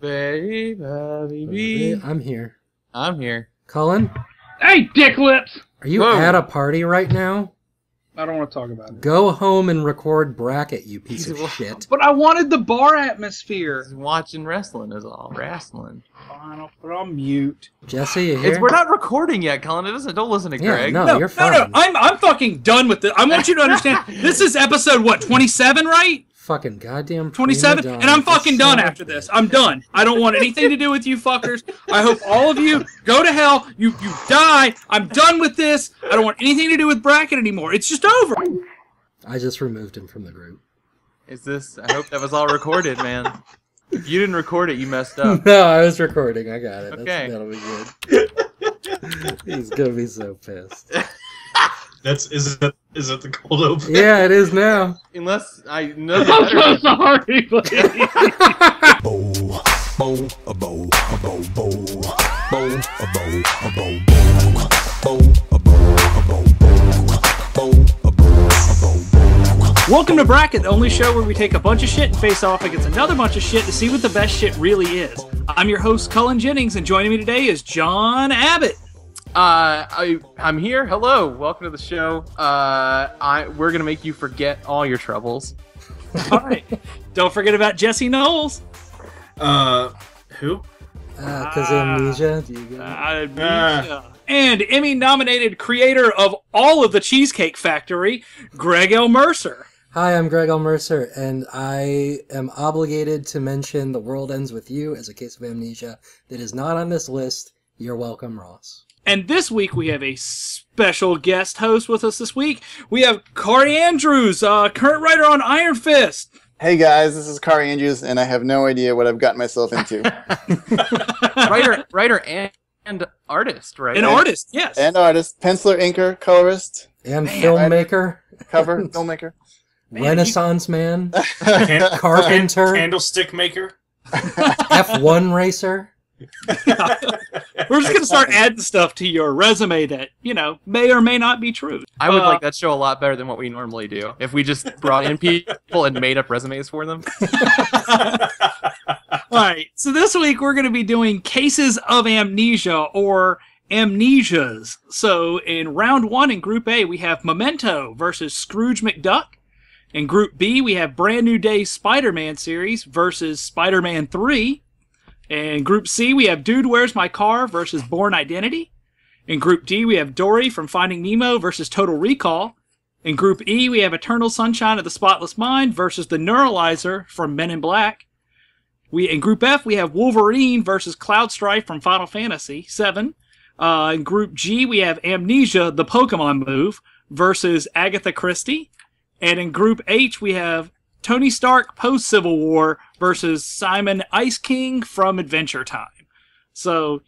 Baby. I'm here. I'm here. Cullen, Hey, dick lips! are you at a party right now? I don't want to talk about it. Go home and record Bracket, you piece of shit. But I wanted the bar atmosphere. Just watching wrestling is all. Wrestling. Fine, I'll put on mute. Jesse, you here? We're not recording yet, Colin. Don't listen to Greg. No, you're fine. No, I'm fucking done with this. I want you to understand, this is episode, 27, right? Fucking goddamn 27? And I'm fucking done after this. I'm done. I don't want anything to do with you fuckers. I hope all of you go to hell. You die. I'm done with this. I don't want anything to do with Bracket anymore. It's just over. I just removed him from the group. I hope that was all recorded, man. If you didn't record it, you messed up. No, I was recording. I got it. Okay. That'll be good. He's gonna be so pissed. Is it the cold open? Yeah, it is now. Unless I know. I'm so sorry, buddy. Welcome to Bracket, the only show where we take a bunch of shit and face off against another bunch of shit to see what the best shit really is. I'm your host, Cullen Jennings, and joining me today is John Abbott. I'm here. Hello, welcome to the show. We're gonna make you forget all your troubles. All right. Don't forget about Jesse Knowles. Who? Because amnesia. Do you get it? And Emmy-nominated creator of all of the Cheesecake Factory, Greg L. Mercer. Hi, I'm Greg L. Mercer, and I am obligated to mention The World Ends With You as a case of amnesia that is not on this list. You're welcome, Ross. And this week we have a special guest host with us this week. We have Kaare Andrews, current writer on Iron Fist. Hey guys, this is Kaare Andrews, and I have no idea what I've gotten myself into. writer and artist, right? An artist, yes. And artist, penciler, inker, colorist, And filmmaker. cover, filmmaker. Renaissance man. Carpenter. Candlestick maker. F1 racer. We're just going to start adding stuff to your resume that, may or may not be true. I would like that show a lot better than what we normally do. If we just brought in people and made up resumes for them. All right, so this week we're going to be doing Cases of Amnesia, or Amnesias. So in round 1 in Group A, we have Memento versus Scrooge McDuck. In Group B, we have Brand New Day Spider-Man series versus Spider-Man 3. In Group C, we have Dude, Where's My Car versus Bourne Identity. In Group D, we have Dory from Finding Nemo versus Total Recall. In Group E, we have Eternal Sunshine of the Spotless Mind versus The Neuralizer from Men in Black. In Group F, we have Wolverine versus Cloud Strife from Final Fantasy VII. In Group G, we have Amnesia, the Pokemon move, versus Agatha Christie. And in Group H, we have Tony Stark post-Civil War versus Simon Ice King from Adventure Time. So,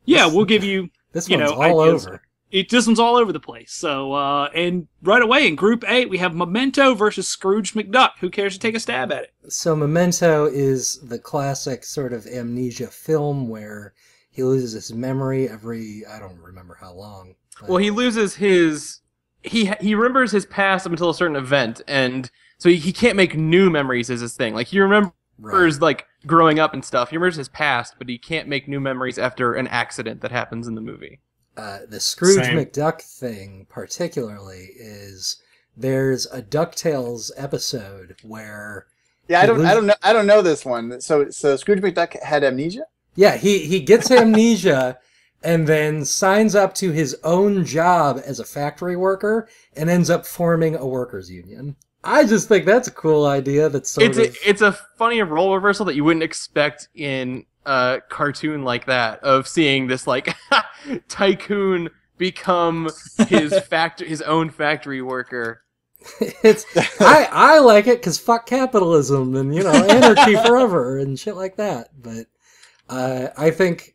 yeah, we'll give you, This one's all ideas. over. This one's all over the place. So, and right away in Group A, we have Memento versus Scrooge McDuck. Who cares to take a stab at it? So Memento is the classic sort of amnesia film where he loses his memory every, I don't remember how long. Well, he loses his... He remembers his past up until a certain event, and so he can't make new memories is his thing. Like, he remembers, like, growing up and stuff. He remembers his past, but he can't make new memories after an accident that happens in the movie. The Scrooge McDuck thing, particularly, is there's a DuckTales episode where... Yeah, I don't know this one. So Scrooge McDuck had amnesia? Yeah, he gets amnesia and then signs up to his own job as a factory worker and ends up forming a workers' union. I just think that's a cool idea. It's a funny role reversal that you wouldn't expect in a cartoon like that, of seeing this like tycoon become his own factory worker. I like it because fuck capitalism and anarchy forever and shit like that. But I think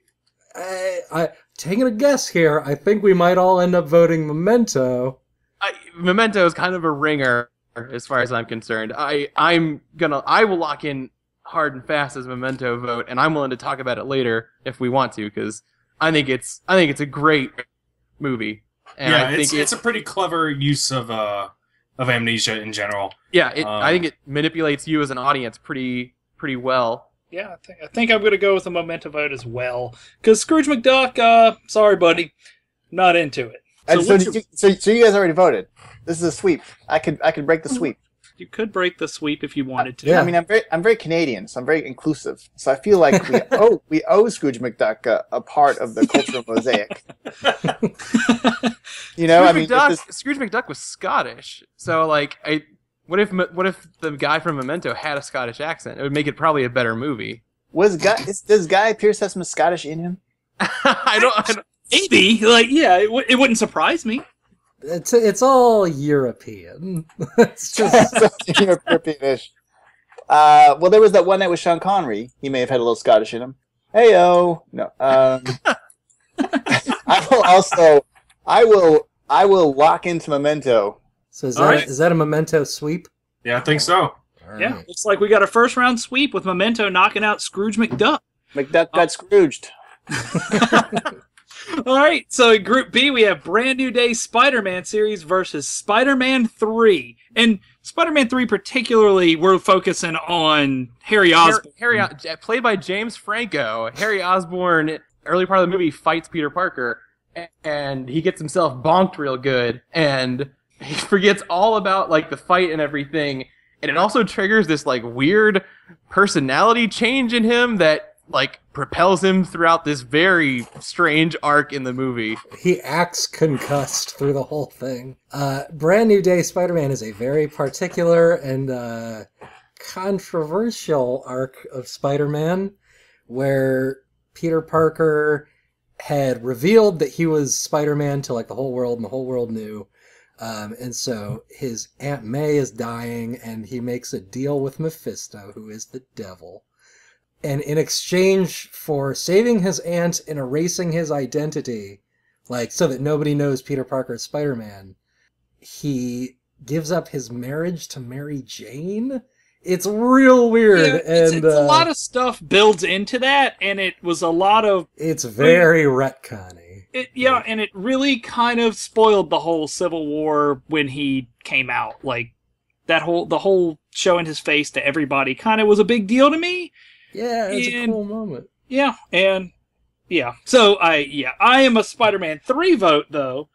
I taking a guess here. I think we might all end up voting Memento. Memento is kind of a ringer as far as I'm concerned. I will lock in hard and fast as Memento vote, and I'm willing to talk about it later if we want to, because I think it's a great movie. And yeah, I think it's a pretty clever use of amnesia in general. Yeah, I think it manipulates you as an audience pretty well. Yeah, I think I'm going to go with a Memento vote as well. Because Scrooge McDuck, sorry, buddy, not into it. So you guys already voted. This is a sweep. I could break the sweep. You could break the sweep if you wanted to. Yeah. I mean, I'm very Canadian, so I'm very inclusive. So I feel like we owe Scrooge McDuck a part of the cultural mosaic. You know, Scrooge McDuck was Scottish, so like, what if the guy from Memento had a Scottish accent? It would make it probably a better movie. Does Guy Pearce have some Scottish in him? I don't. Maybe, it wouldn't surprise me. It's all European. It's just European-ish. Well, there was that one night with Sean Connery. He may have had a little Scottish in him. Hey-o. No. I will lock into Memento. So is that a Memento sweep? Yeah, I think so. All right. Yeah, looks like we got a first round sweep with Memento knocking out Scrooge McDuck. McDuck got Scrooged. All right, so in Group B, we have Brand New Day Spider-Man series versus Spider-Man 3. And Spider-Man 3 particularly, we're focusing on Harry Osborn. Played by James Franco. Harry Osborn, early part of the movie, fights Peter Parker, and he gets himself bonked real good, and he forgets all about like the fight and everything, and it also triggers this like weird personality change in him that like propels him throughout this very strange arc in the movie. He acts concussed through the whole thing. Brand New Day Spider-Man is a very particular and controversial arc of Spider-Man where Peter Parker had revealed that he was Spider-Man to like the whole world, and the whole world knew. And so his Aunt May is dying, and he makes a deal with Mephisto, who is the devil. And in exchange for saving his aunt and erasing his identity, like so that nobody knows Peter Parker is Spider-Man, he gives up his marriage to Mary Jane. It's real weird. Yeah, it's a lot of stuff builds into that, and it was a lot of... It's very retconny. And it really kind of spoiled the whole Civil War when he came out. Like, the whole showing his face to everybody kind of was a big deal to me. Yeah, it's a cool moment. Yeah, and yeah. So I am a Spider-Man 3 vote though,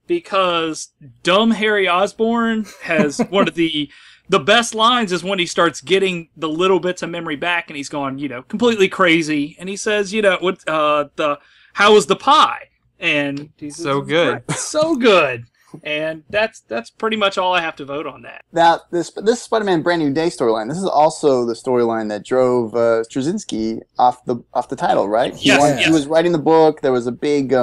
because dumb Harry Osborn has one of the best lines is when he starts getting the little bits of memory back and he's gone, completely crazy, and he says, how was the pie? And he's so good. So good. And that's pretty much all I have to vote on that. Now, this Spider-Man Brand New Day storyline, this is also the storyline that drove Straczynski off the title, right? Yes. He was writing the book. There was a big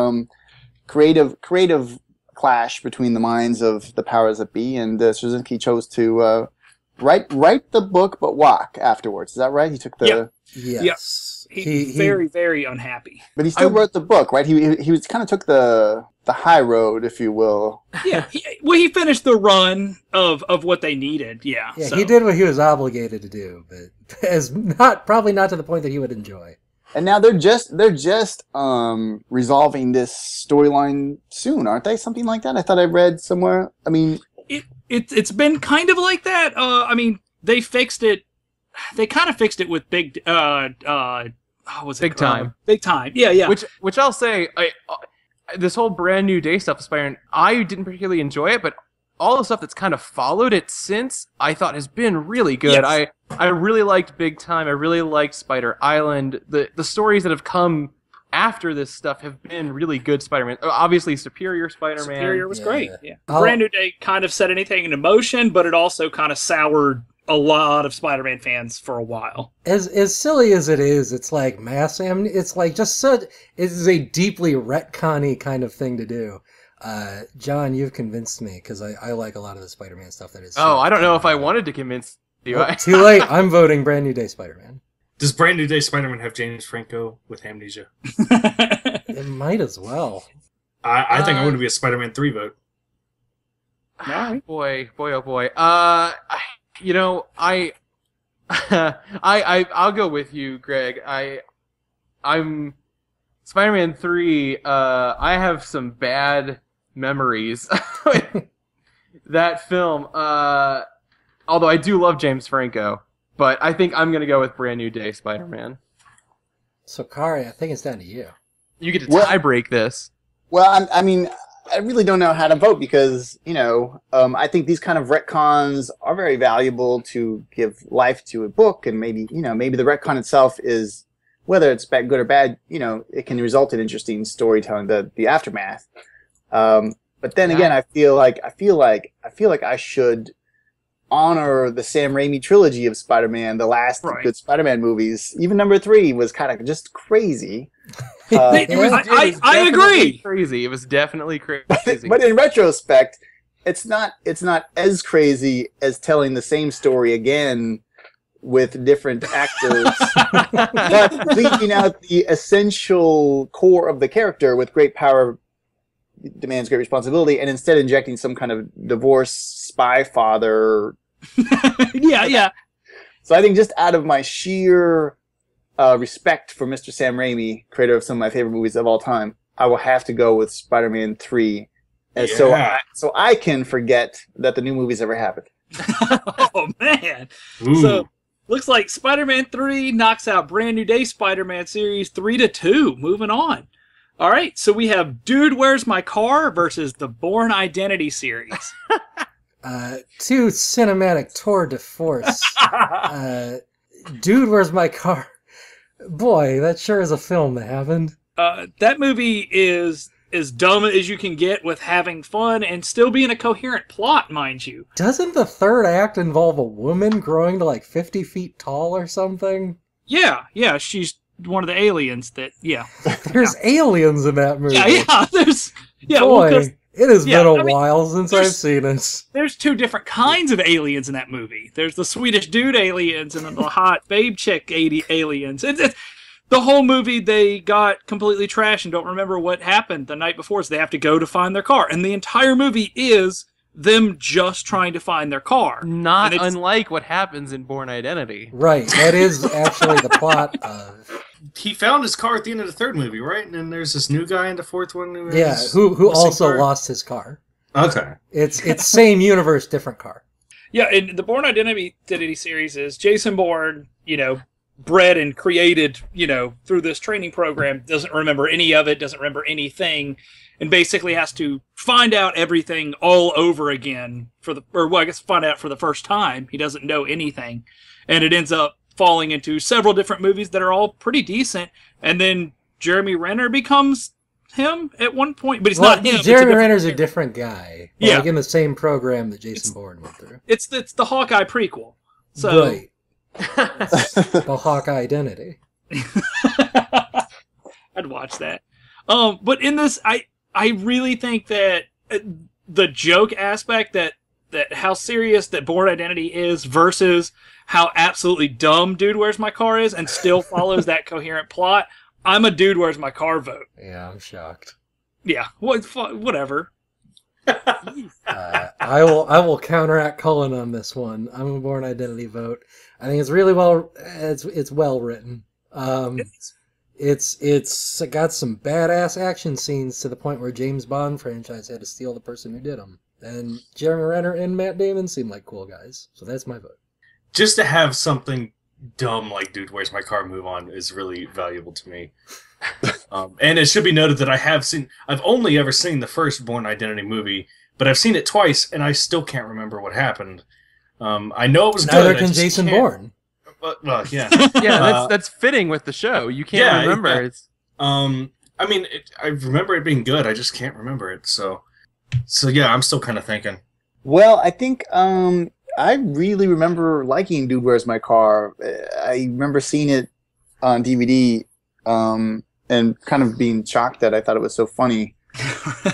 creative clash between the minds of the powers that be, and Straczynski chose to write the book but walk afterwards. Is that right? He took the... Yes. He's very, very unhappy. But he still wrote the book, right? He was kind of took the high road, if you will. Yeah. He finished the run of what they needed. Yeah. Yeah, so. He did what he was obligated to do, but probably not to the point that he would enjoy. And now they're just resolving this storyline soon, aren't they? Something like that. I thought I read somewhere. I mean, it's been kind of like that. They fixed it. They kind of fixed it with Big Time. Big Time. Yeah. Which I'll say, this whole Brand New Day stuff with Spider-Man, I didn't particularly enjoy it, but all the stuff that's kind of followed it since, I thought has been really good. Yes. I really liked Big Time. I really liked Spider Island. The stories that have come after this stuff have been really good Spider-Man. Obviously, Superior Spider-Man. Superior was great. Yeah. Brand New Day kind of set anything into motion, but it also kind of soured a lot of Spider-Man fans for a while. As silly as it is, it's like it's like just such. It is a deeply retconny kind of thing to do. John, you've convinced me because I like a lot of the Spider-Man stuff that is. Oh, I don't know if I wanted to convince you. Well, too late. I'm voting Brand New Day Spider-Man. Does Brand New Day Spider-Man have James Franco with amnesia? It might as well. I think I'm going to be a Spider-Man 3 vote. Boy, oh boy. I'll go with you, Greg. I'm Spider-Man 3. I have some bad memories with that film. Although I do love James Franco, But I think I'm gonna go with Brand New Day Spider-Man. So, Kaare, I think it's down to you. You get to Well- tie break this. Well, I mean, I really don't know how to vote because, I think these kind of retcons are very valuable to give life to a book, and maybe the retcon itself is, whether it's bad, good or bad, it can result in interesting storytelling, the aftermath. But then again, I feel like I should honor the Sam Raimi trilogy of Spider-Man, the last good Spider-Man movies. Even number 3 was kind of just crazy. I definitely agree. Crazy. It was definitely crazy. But in retrospect, it's not as crazy as telling the same story again with different actors, but leaving out the essential core of the character with great power demands great responsibility, and instead injecting some kind of divorced spy father. Yeah. So I think just out of my sheer respect for Mr. Sam Raimi, creator of some of my favorite movies of all time, I will have to go with Spider-Man 3, and so I can forget that the new movies ever happened. Oh man! Ooh. So looks like Spider-Man 3 knocks out Brand New Day Spider-Man series 3-2. Moving on. All right, so we have Dude, Where's My Car versus the Bourne Identity series. Two cinematic tour de force. Dude, Where's My Car? Boy, that sure is a film that happened. That movie is as dumb as you can get with having fun and still being a coherent plot, mind you. Doesn't the third act involve a woman growing to like 50 feet tall or something? Yeah, she's one of the aliens that, There's aliens in that movie. Boy, it has been a while since I've seen it. There's 2 different kinds of aliens in that movie. There's the Swedish dude aliens and then the hot babe chick aliens. It's the whole movie, they got completely trashed and don't remember what happened the night before, so they have to go to find their car. And the entire movie is them just trying to find their car. Not unlike what happens in Bourne Identity. Right, that is actually the plot of... He found his car at the end of the 3rd movie, right? And then there's this new guy in the 4th one. Who also lost his car. Okay. It's same universe, different car. Yeah, and the Bourne Identity series is Jason Bourne, bred and created, through this training program, doesn't remember any of it, doesn't remember anything, and basically has to find out everything all over again find out for the first time. He doesn't know anything. And it ends up falling into several different movies that are all pretty decent, and then Jeremy Renner becomes him at one point, but he's not him. Jeremy Renner's a different guy. Yeah. Like in the same program that Jason Bourne went through. It's the Hawkeye prequel. So right. The Hawkeye Identity. I'd watch that. But in this, I really think that the joke aspect that how serious that Bourne Identity is versus how absolutely dumb Dude, Where's My Car is and still follows that coherent plot, I'm a Dude, Where's My Car vote. Yeah, I'm shocked. Yeah, whatever. I will counteract Cullen on this one. I'm a Bourne Identity vote. I think it's really it's well written. It's got some badass action scenes to the point where James Bond franchise had to steal the person who did them. And Jeremy Renner and Matt Damon seem like cool guys, so that's my vote. Just to have something dumb like Dude, Where's My Car move on is really valuable to me. And it should be noted that I've only ever seen the first Bourne Identity movie, but I've seen it twice and I still can't remember what happened. I know it was good. Neither can Jason Bourne. Well, yeah. Yeah, that's fitting with the show. You can't remember. Yeah. It's I remember it being good. I just can't remember it. So yeah, I'm still kind of thinking. Well, I think I really remember liking Dude, Where's My Car? I remember seeing it on DVD and kind of being shocked that I thought it was so funny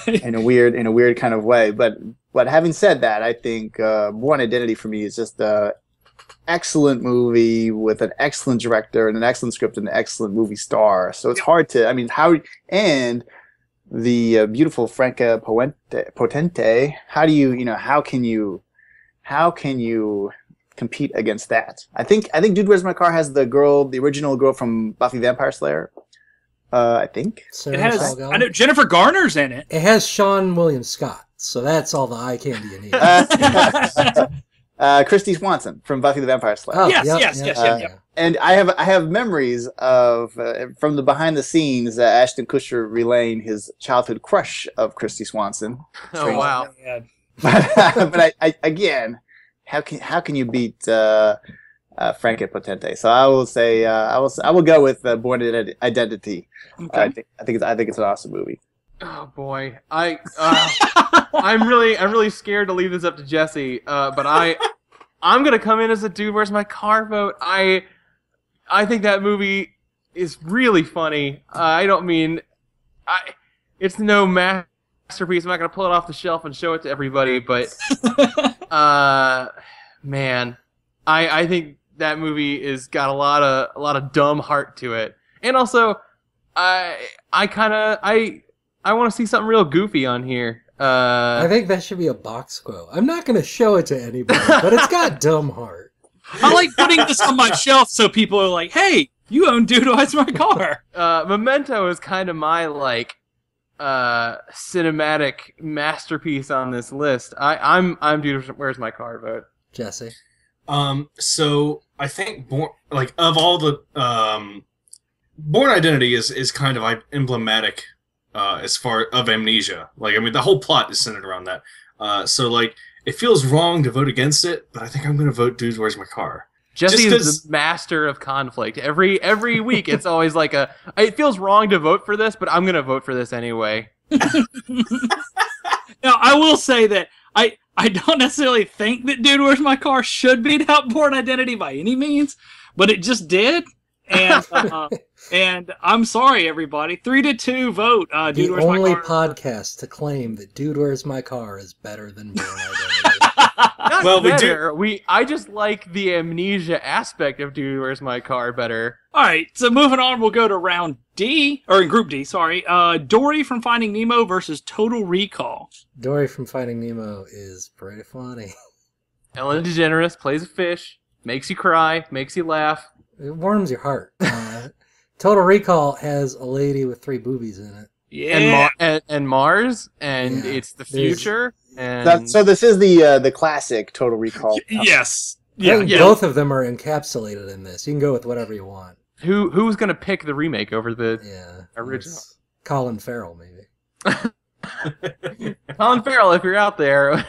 in a weird kind of way. But having said that, I think Bourne Identity for me is just an excellent movie with an excellent director and an excellent script and an excellent movie star. So it's hard to, and the beautiful Franca Potente. How do you, how can you compete against that? I think Dude, Where's My Car has the original girl from Buffy Vampire Slayer. I think it has. I know Jennifer Garner's in it. It has Sean William Scott, so that's all the eye candy you need. Christy Swanson from Buffy the Vampire Slayer. Oh, Yes. And I have memories of from the behind the scenes Ashton Kutcher relaying his childhood crush of Christy Swanson. Oh wow. But I again, how can you beat Frank and Potente? So I will say I will go with Born Identity. Okay. I think it's an awesome movie. Oh boy, I'm really scared to leave this up to Jesse. But I'm gonna come in as a Dude, Where's My Car vote. I think that movie is really funny. It's no masterpiece. I'm not gonna pull it off the shelf and show it to everybody, but man, I think that movie is got a lot of dumb heart to it, and also I want to see something real goofy on here. I think that should be a box quote. I'm not going to show it to anybody, but it's got dumb heart. I like putting this on my shelf so people are like, "Hey, you own Dude, Where's My Car?" Memento is kind of my cinematic masterpiece on this list. I'm Dude, Where's My Car vote. Jesse. So I think of all the Born Identity is kind of emblematic as far of Amnesia. The whole plot is centered around that. So it feels wrong to vote against it, but I think I'm going to vote Dude, Where's My Car? Jesse is the master of conflict. Every week, it's always it feels wrong to vote for this, but I'm going to vote for this anyway. Now, I will say that I don't necessarily think that Dude, Where's My Car should beat out Born Identity by any means, but it just did. And and I'm sorry, everybody. 3-2 vote. Dude, Where's My Car. The only podcast to claim that Dude, Where's My Car is better than Born Identity. Not better. I just like the amnesia aspect of Dude, Where's My Car better. All right, so moving on, we'll go to round D, or Group D, sorry. Dory from Finding Nemo versus Total Recall. Dory from Finding Nemo is pretty funny. Ellen DeGeneres plays a fish, makes you cry, makes you laugh. It warms your heart. Total Recall has a lady with 3 boobies in it. Yeah. And Mars, and Yeah. it's the future. And So this is the classic Total Recall. Yes. I think both of them are encapsulated in this. You can go with whatever you want. who's gonna pick the remake over the original? It's Colin Farrell, maybe. Colin Farrell, if you're out there.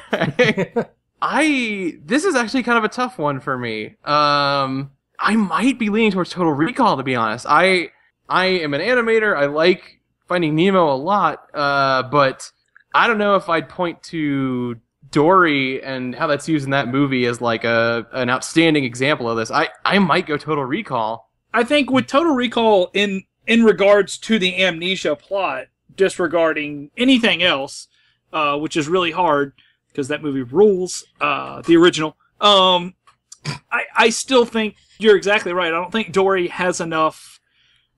This is actually kind of a tough one for me. I might be leaning towards Total Recall, to be honest. I am an animator. I like Finding Nemo a lot, but I don't know if I'd point to Dory and how that's used in that movie as an outstanding example of this. I might go Total Recall. I think with Total Recall, in regards to the Amnesia plot, disregarding anything else, which is really hard because that movie rules, the original. I still think you're exactly right. I don't think Dory has enough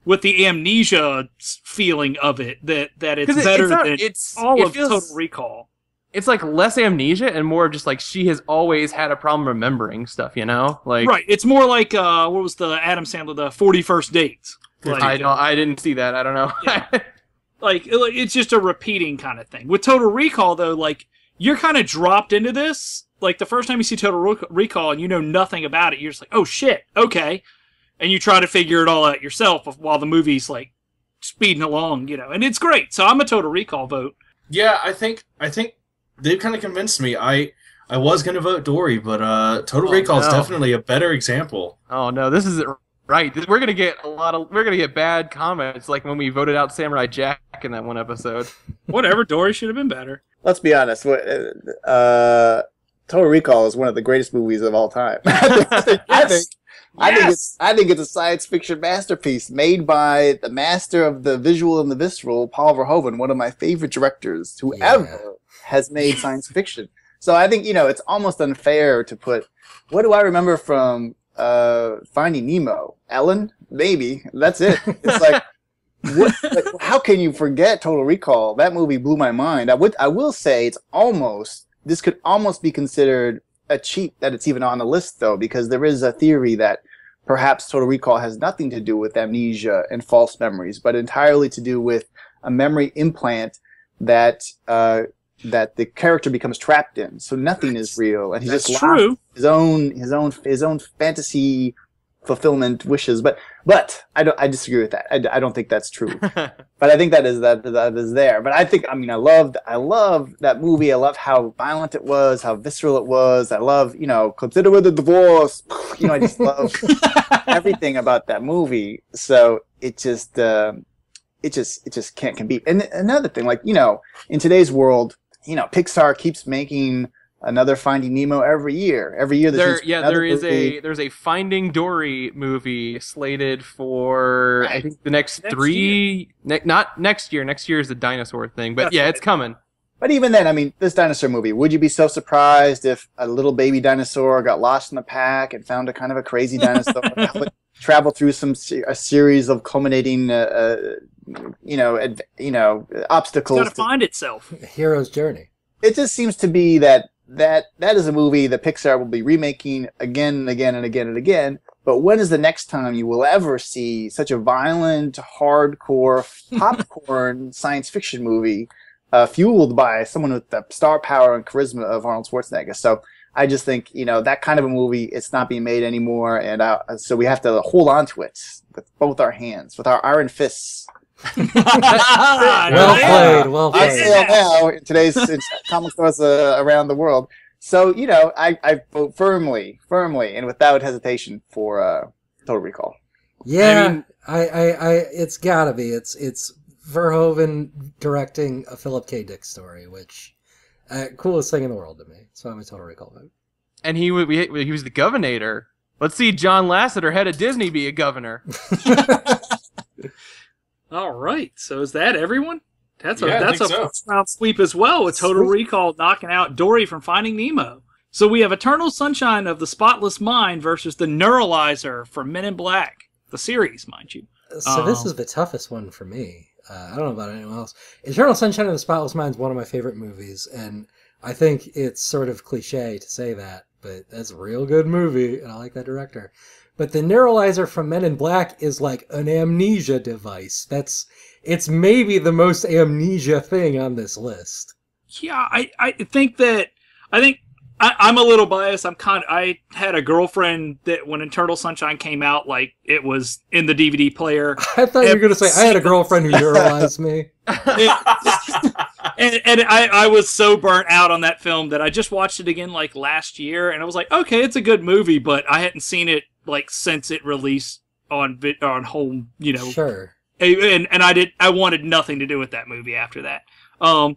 with the amnesia feeling of it that it's better than all of Total Recall. It's less amnesia and more of just she has always had a problem remembering stuff, you know? Right. It's more like what was the Adam Sandler, the 41st Dates? I didn't see that. I don't know. Yeah. It's just a repeating kind of thing. With Total Recall, though, you're kind of dropped into this. The first time you see Total Recall and you know nothing about it, you're just like, oh shit, okay. And you try to figure it all out yourself while the movie's speeding along, and it's great. So I'm a Total Recall vote. Yeah, I think they've kind of convinced me. I was going to vote Dory, but Total Recall is definitely a better example. Oh no, this isn't right. We're gonna get bad comments like when we voted out Samurai Jack in that one episode. Whatever, Dory should have been better. Let's be honest. Total Recall is one of the greatest movies of all time. I think it's a science fiction masterpiece made by the master of the visual and the visceral, Paul Verhoeven, one of my favorite directors who ever has made science fiction. So I think it's almost unfair to put. What do I remember from Finding Nemo? Ellen, maybe that's it. It's how can you forget Total Recall? That movie blew my mind. I will say this could almost be considered a cheat that it's even on the list, though, because there is a theory that perhaps Total Recall has nothing to do with amnesia and false memories, but entirely to do with a memory implant that that the character becomes trapped in. So nothing is real, and he's That's just true. lost his own fantasy fulfillment wishes. But I disagree with that. I don't think that's true. But I think that is there. But I think, I mean, I love that movie. I love how violent it was, how visceral it was. I love, consider it a divorce. I just love everything about that movie. So it just can't compete. And another thing, like, in today's world, Pixar keeps making another Finding Nemo every year. Every year there's a Finding Dory movie slated for I think the next not next year. Next year is the dinosaur thing, but it's coming. But even then, I mean, this dinosaur movie, would you be so surprised if a little baby dinosaur got lost in the pack and found a kind of a crazy dinosaur, travel through a series of culminating obstacles? It's got to find itself. A hero's journey. It just seems to be that is a movie that Pixar will be remaking again and again and again and again. But when is the next time you will ever see such a violent, hardcore, popcorn science fiction movie fueled by someone with the star power and charisma of Arnold Schwarzenegger? So I just think, that kind of a movie, it's not being made anymore. And so we have to hold on to it with both our hands, with our iron fists. Well played. I say now in today's comic stores around the world. So I vote firmly, and without hesitation for Total Recall. Yeah, I it's gotta be. It's Verhoeven directing a Philip K. Dick story, which coolest thing in the world to me. So I'm a Total Recall vote. And he was the governor. Let's see John Lasseter, head of Disney, be a governor. All right, so is that everyone? That's a first round sweep as well, with Total Recall knocking out Dory from Finding Nemo. So we have Eternal Sunshine of the Spotless Mind versus the Neuralizer from Men in Black, the series, mind you. So this is the toughest one for me. I don't know about anyone else. Eternal Sunshine of the Spotless Mind is one of my favorite movies, and I think it's sort of cliche to say that, but that's a real good movie, and I like that director. But the Neuralizer from Men in Black is like an amnesia device. It's maybe the most amnesia thing on this list. Yeah, I think I'm a little biased. I had a girlfriend that when Eternal Sunshine came out, like it was in the DVD player. I thought you were going to say I had a girlfriend who neuralized me. And I was so burnt out on that film that I just watched it again like last year, and I was like, okay, it's a good movie, but I hadn't seen it like since it released on home, Sure. And I wanted nothing to do with that movie after that. But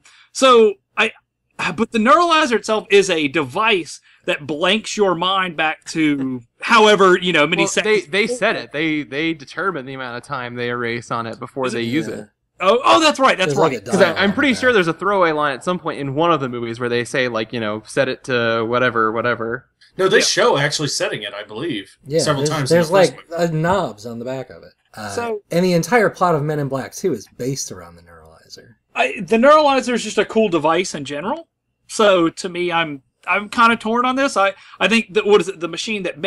the Neuralizer itself is a device that blanks your mind back to however, many seconds. They said it. They determine the amount of time they erase on it before they use it. Oh, that's right. That's right. Because I'm pretty sure there's a throwaway line at some point in one of the movies where they say, like, set it to whatever. No, they show actually setting it, I believe, several times. There's like knobs on the back of it. And the entire plot of Men in Black 2 is based around the Neuralizer. The Neuralizer is just a cool device in general. So to me, I'm kind of torn on this. I think that the machine that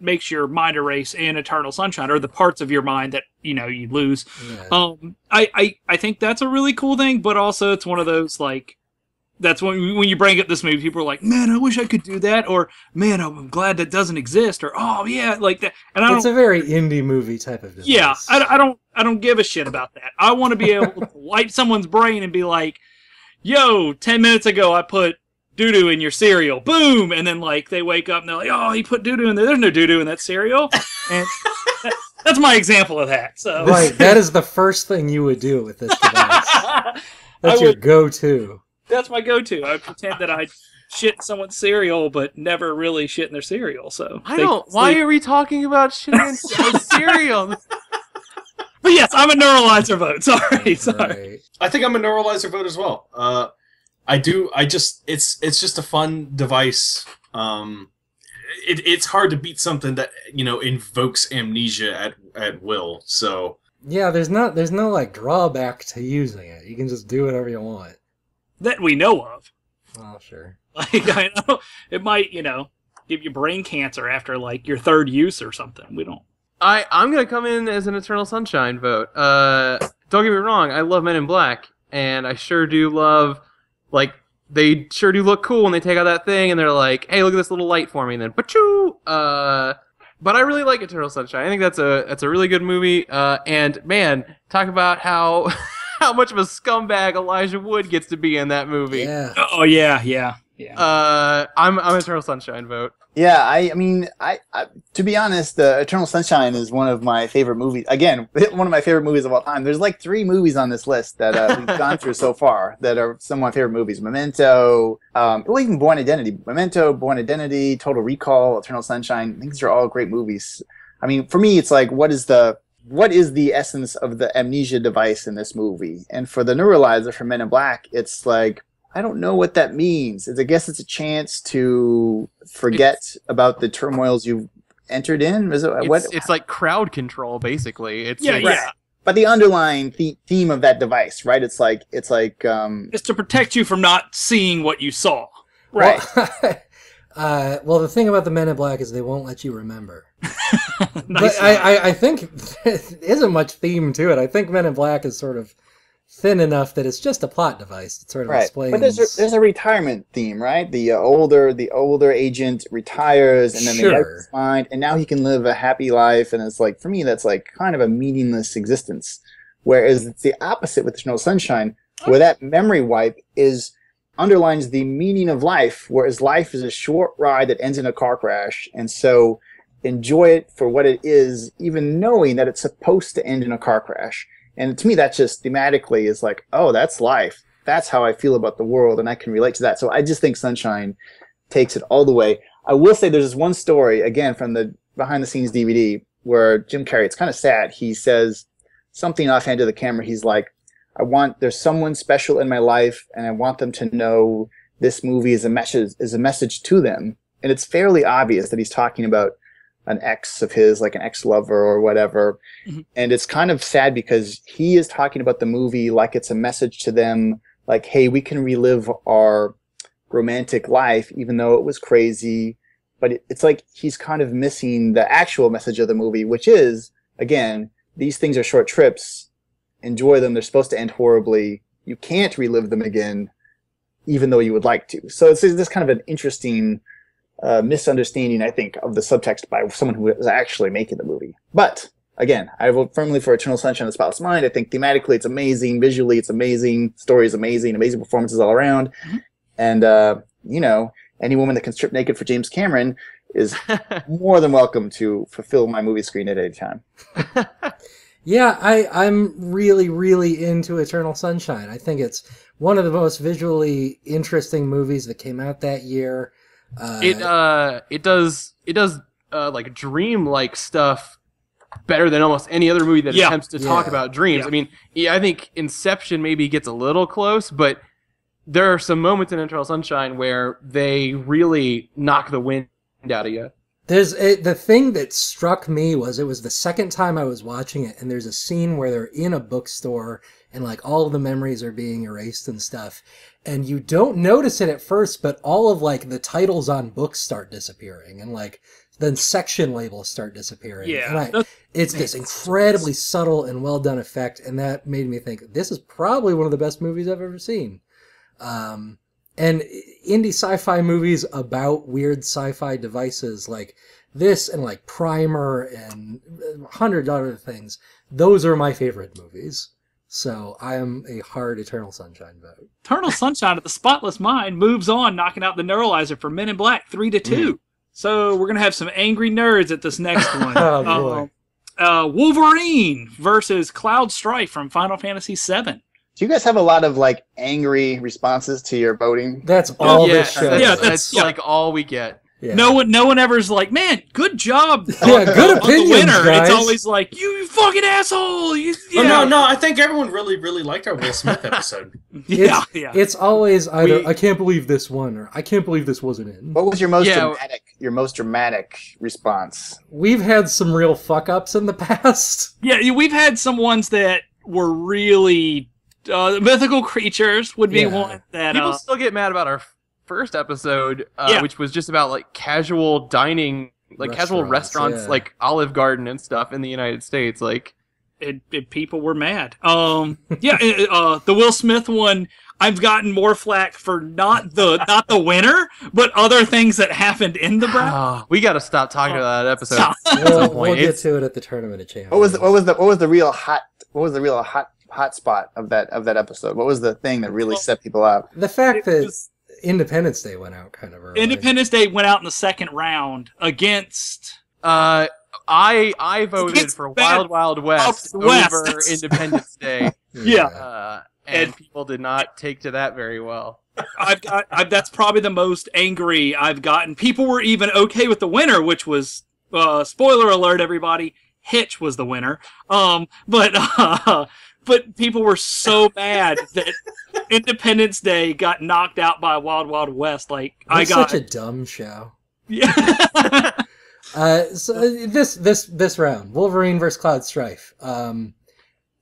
makes your mind erase in Eternal Sunshine, or the parts of your mind that you lose. Yeah. I think that's a really cool thing, but also it's one of those like. That's when you bring up this movie, people are like, "Man, I wish I could do that," or "Man, I'm glad that doesn't exist," or "Oh yeah, like that." And it's a very indie movie type of device. Yeah, I don't give a shit about that. I want to be able to wipe someone's brain and be like, "Yo, 10 minutes ago I put doo-doo in your cereal." Boom, and then like they wake up and they're like, "Oh, he put doo-doo in there. There's no doo-doo in that cereal." And that's my example of that. So right, that is the first thing you would do with this device. That's your go-to. That's my go-to. I pretend that I shit in someone's cereal, but never really shit in their cereal. So why are we talking about shitting in cereal? But yes, I'm a Neuralizer vote. Sorry. Right. I think I'm a Neuralizer vote as well. It's just a fun device. It's hard to beat something that invokes amnesia at will. So yeah, there's no like drawback to using it. You can just do whatever you want. That we know of. Oh, sure. Like, I know it might, give you brain cancer after, like, your third use or something. We don't. I'm going to come in as an Eternal Sunshine vote. Don't get me wrong, I love Men in Black, and I sure do love like they sure do look cool when they take out that thing and they're like, hey, look at this little light for me, and then pachoo. But I really like Eternal Sunshine. I think that's a really good movie. And man, talk about how how much of a scumbag Elijah Wood gets to be in that movie. Yeah. Oh yeah. I'm Eternal Sunshine vote. Yeah, I mean, I to be honest, Eternal Sunshine is one of my favorite movies. Again, one of my favorite movies of all time. There's like 3 movies on this list that we've gone through so far that are some of my favorite movies. Memento, well, even Born Identity. Memento, Born Identity, Total Recall, Eternal Sunshine. I think these are all great movies. I mean, for me, it's like, what is the essence of the amnesia device in this movie? And for the neuralizer for Men in Black, it's like, I don't know what that means. I guess it's a chance to forget about the turmoils you've entered in. It's like crowd control, basically. It's But the underlying theme of that device, right? It's to protect you from not seeing what you saw. Right. Well, the thing about the Men in Black is they won't let you remember. Nice. But I think there isn't much theme to it. I think Men in Black is sort of thin enough that it's just a plot device. It sort of explains. But there's a retirement theme, right? The older agent retires, and then they wipe his mind, and now he can live a happy life. And it's like, for me, that's like kind of a meaningless existence. Whereas it's the opposite with Eternal Sunshine, where that memory wipe underlines the meaning of life, whereas life is a short ride that ends in a car crash, and so enjoy it for what it is, even knowing that it's supposed to end in a car crash. And to me, that just thematically is like, oh, that's life. That's how I feel about the world, and I can relate to that. So I just think Sunshine takes it all the way. I will say there's this one story, again, from the behind-the-scenes DVD, where Jim Carrey, it's kind of sad, he says something offhand to the camera. He's like, there's someone special in my life, and I want them to know this movie is a message to them. And it's fairly obvious that he's talking about an ex of his, like an ex-lover or whatever. Mm-hmm. And it's kind of sad because he is talking about the movie like it's a message to them, like, hey, we can relive our romantic life, even though it was crazy. But it's like he's kind of missing the actual message of the movie, which is, again, these things are short trips. Enjoy them. They're supposed to end horribly. You can't relive them again, even though you would like to. So it's this kind of an interesting misunderstanding, I think, of the subtext by someone who is actually making the movie. But again, I vote firmly for Eternal Sunshine of the Spotless Mind. I think thematically it's amazing, visually it's amazing, story is amazing performances all around. Mm-hmm. And any woman that can strip naked for James Cameron is more than welcome to fulfill my movie screen at any time. Yeah, I'm really, really into Eternal Sunshine. I think it's one of the most visually interesting movies that came out that year. It does like dream-like stuff better than almost any other movie that attempts to talk about dreams. I mean, I think Inception maybe gets a little close, but there are some moments in Eternal Sunshine where they really knock the wind out of you. The thing that struck me was it was the second time I was watching it, and there's a scene where they're in a bookstore and like all of the memories are being erased and stuff. And you don't notice it at first, but all of like the titles on books start disappearing, and like then section labels start disappearing. Yeah. And it's this incredibly subtle and well done effect, and that made me think this is probably one of the best movies I've ever seen. And indie sci-fi movies about weird sci-fi devices like this and like Primer and 100 other things, those are my favorite movies. So I am a hard Eternal Sunshine vote. Eternal Sunshine of the Spotless Mind moves on, knocking out the neuralizer for Men in Black 3-2. Mm. So we're going to have some angry nerds at this next one. Oh, boy. Wolverine versus Cloud Strife from Final Fantasy VII. Do you guys have a lot of like angry responses to your voting? That's all this show. That's like all we get. Yeah. No one ever's like, man, good job. Good opinions, winner. guys. It's always like, you fucking asshole. No, I think everyone really liked our Will Smith episode. Yeah. It's always either I can't believe this won or I can't believe this wasn't in. What was your most dramatic response? We've had some real fuck ups in the past. Yeah, we've had some ones that were really mythical creatures would be one that people still get mad about our first episode, which was just about like casual dining, like casual restaurants, like Olive Garden and stuff in the United States. Like, and people were mad. The Will Smith one, I've gotten more flack for not the winner, but other things that happened in the bracket. We got to stop talking about that episode. Stop. At some We'll point. get to it at the Tournament of Champions. What was the real hot spot of that episode? What was the thing that really set people up? The fact that Independence Day went out kind of early. Independence Day went out in the second round against. I voted for Wild Wild West over Independence Day. Yeah. And people did not take to that very well. That's probably the most angry I've gotten. People were even okay with the winner, which was spoiler alert, everybody. Hitch was the winner. But people were so mad that Independence Day got knocked out by Wild Wild West. Such a dumb show. Yeah. So this round, Wolverine versus Cloud Strife.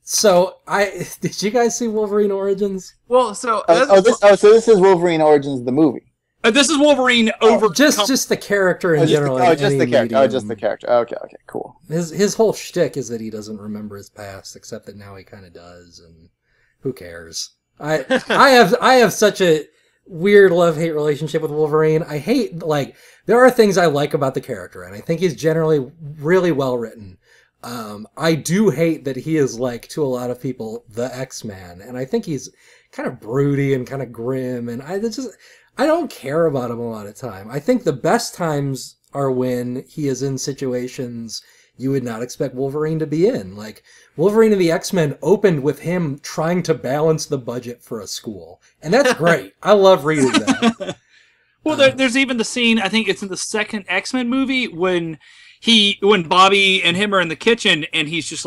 Did you guys see Wolverine Origins? Well, so this is Wolverine Origins, the movie. This is Wolverine over just the character in general. Just the character. Just the character. Okay, cool. His whole shtick is that he doesn't remember his past, except that now he kind of does, and who cares? I have such a weird love-hate relationship with Wolverine. I hate, there are things I like about the character, and I think he's generally really well written. I do hate that he is, to a lot of people, the X-Man, and I think he's kind of broody and kind of grim, and I don't care about him a lot of time. I think the best times are when he is in situations you would not expect Wolverine to be in. Like, Wolverine and the X-Men opened with him trying to balance the budget for a school. And that's great. I love reading that. Well, there's even the scene, I think it's in the second X-Men movie, when Bobby and him are in the kitchen and he's just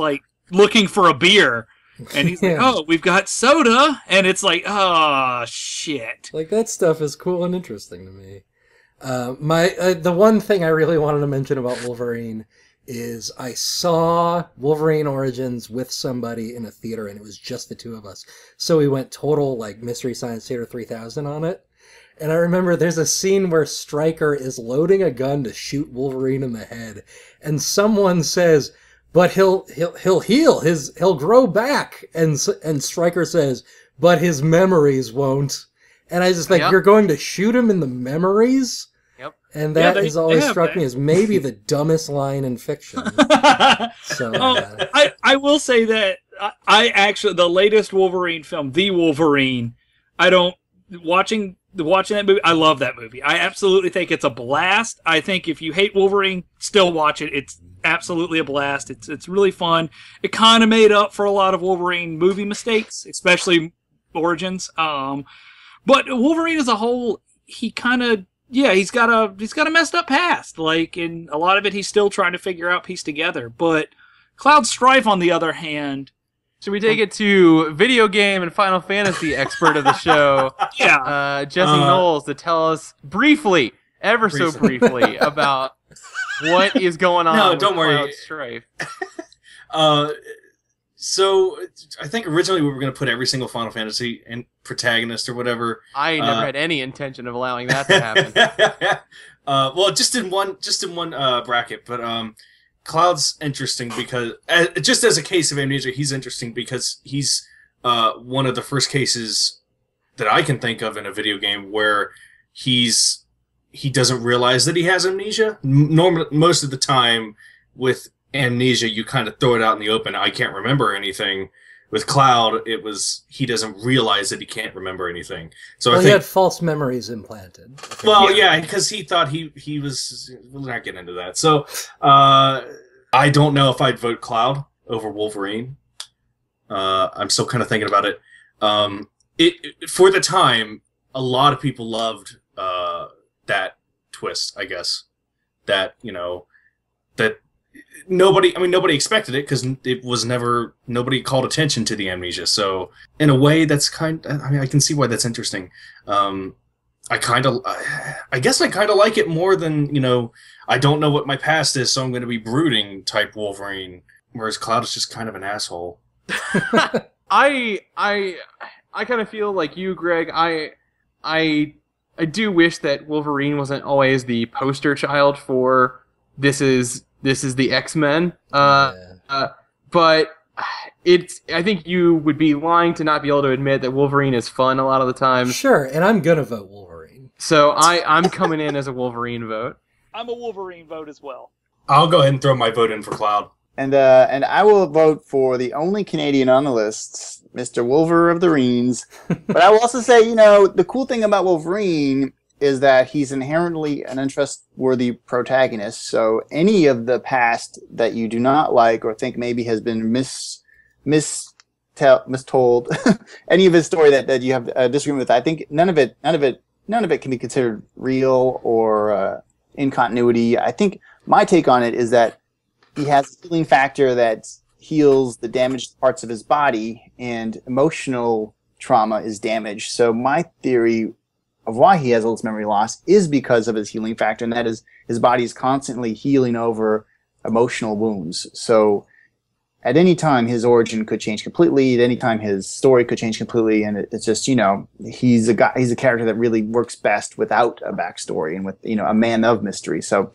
looking for a beer. And he's like, oh, we've got soda. And it's like, oh, shit. That stuff is cool and interesting to me. The one thing I really wanted to mention about Wolverine is I saw Wolverine Origins with somebody in a theater, and it was just the two of us. So we went total, Mystery Science Theater 3000 on it. And I remember there's a scene where Stryker is loading a gun to shoot Wolverine in the head. And someone says, but he'll heal, he'll grow back. And Stryker says, but his memories won't. And I just you're going to shoot him in the memories? Yep. And that has always struck me as maybe the dumbest line in fiction. So I will say that I actually, the latest Wolverine film, The Wolverine, watching that movie, I love that movie. I absolutely think it's a blast. I think if you hate Wolverine, still watch it. It's absolutely a blast. It's really fun. It kind of made up for a lot of Wolverine movie mistakes, especially Origins. But Wolverine as a whole, he's got a messed up past. In a lot of it, he's still trying to figure out, piece together. But Cloud Strife, on the other hand. Should we take it to video game and Final Fantasy expert of the show, Jesse Knowles, to tell us briefly, so briefly, about what is going on No, with don't worry. Cloud Strife? So I think originally we were going to put every single Final Fantasy and protagonist or whatever. I never had any intention of allowing that to happen. Well, just in one bracket, but Cloud's interesting because just as a case of amnesia, he's interesting because he's one of the first cases that I can think of in a video game where he doesn't realize that he has amnesia. Normally, most of the time with amnesia, you kind of throw it out in the open. I can't remember anything. With Cloud, he doesn't realize that he can't remember anything. So I think he had false memories implanted. Well, yeah, because he thought he was. We'll not get into that. So I don't know if I'd vote Cloud over Wolverine. I'm still kind of thinking about it. For the time, a lot of people loved that twist. I guess that that. Nobody expected it because it was nobody called attention to the amnesia. So in a way, that's I can see why that's interesting. I guess I kind of like it more than, I don't know what my past is, so I'm going to be brooding type Wolverine. Whereas Cloud is just kind of an asshole. I kind of feel like you, Greg. I do wish that Wolverine wasn't always the poster child for this is the X-Men. But I think you would be lying to not be able to admit that Wolverine is fun a lot of the time. Sure, and I'm gonna vote Wolverine. So I'm coming in as a Wolverine vote. I'm a Wolverine vote as well. I'll go ahead and throw my vote in for Cloud. And I will vote for the only Canadian on the list, Mr. Wolver of the Reens. But I will also say, the cool thing about Wolverine is that he's inherently an untrustworthy protagonist. So any of the past that you do not like or think maybe has been mistold, any of his story that you have a disagreement with, I think none of it can be considered real or in continuity. I think my take on it is that he has a healing factor that heals the damaged parts of his body, and emotional trauma is damaged. So my theory of why he has all this memory loss is because of his healing factor, and that is his body is constantly healing over emotional wounds. So at any time, his origin could change completely. At any time, his story could change completely, and it's just he's a character that really works best without a backstory and with a man of mystery. So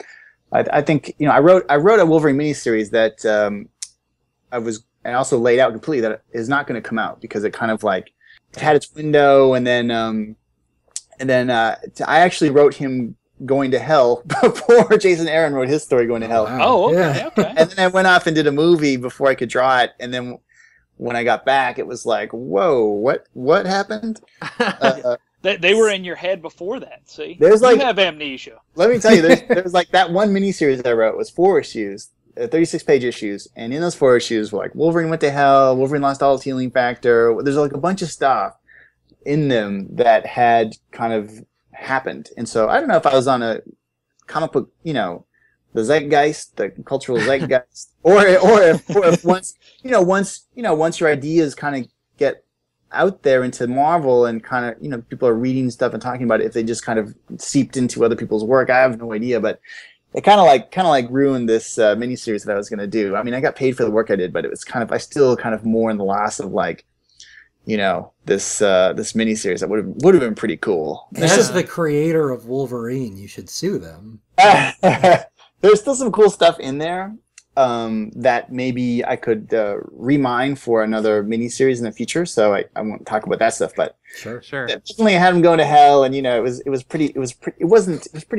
I think I wrote a Wolverine miniseries that I also laid out completely that is not going to come out because it kind of like it had its window, and then I actually wrote him going to hell before Jason Aaron wrote his story going to hell. Wow. Oh, okay, Yeah. okay. And then I went off and did a movie before I could draw it, and then when I got back, it was like, whoa, what happened? They were in your head before that. See, There's you like- have amnesia. Let me tell you, there's like that one miniseries that I wrote was 4 issues, 36-page issues, and in those 4 issues were like Wolverine went to hell, Wolverine lost all his healing factor. There's like a bunch of stuff in them that had kind of happened, and so I don't know if I was on a comic book, the zeitgeist, the cultural zeitgeist, or if once your ideas kind of get out there into Marvel and kind of people are reading stuff and talking about it, if they just kind of seeped into other people's work, I have no idea, but it kind of like ruined this miniseries that I was going to do. I mean, I got paid for the work I did, but it was I still kind of mourn the loss of this miniseries that would have been pretty cool. As the creator of Wolverine, you should sue them. There's still some cool stuff in there that maybe I could remine for another miniseries in the future. So I won't talk about that stuff, but Sure. definitely I had him going to hell, and it was pretty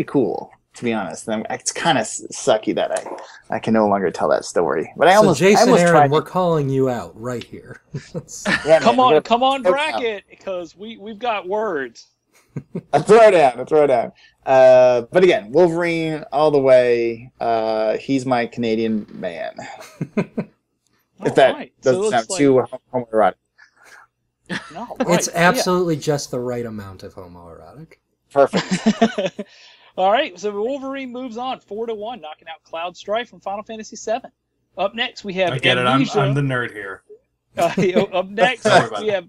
cool, to be honest. And it's kind of sucky that I can no longer tell that story. But I almost Jason Aaron, tried. we're calling you out right here. Yeah, Come man, on, bracket, because we've got words. I throw it down. But again, Wolverine all the way. He's my Canadian man. If that Alright, so doesn't it sound looks too homoerotic. No, It's right, absolutely just the right amount of homoerotic. Perfect. yeah. All right, so Wolverine moves on 4-1, knocking out Cloud Strife from Final Fantasy VII. Up next, we have I get it. Amnesia. I'm the nerd here. Up next, Sorry about we have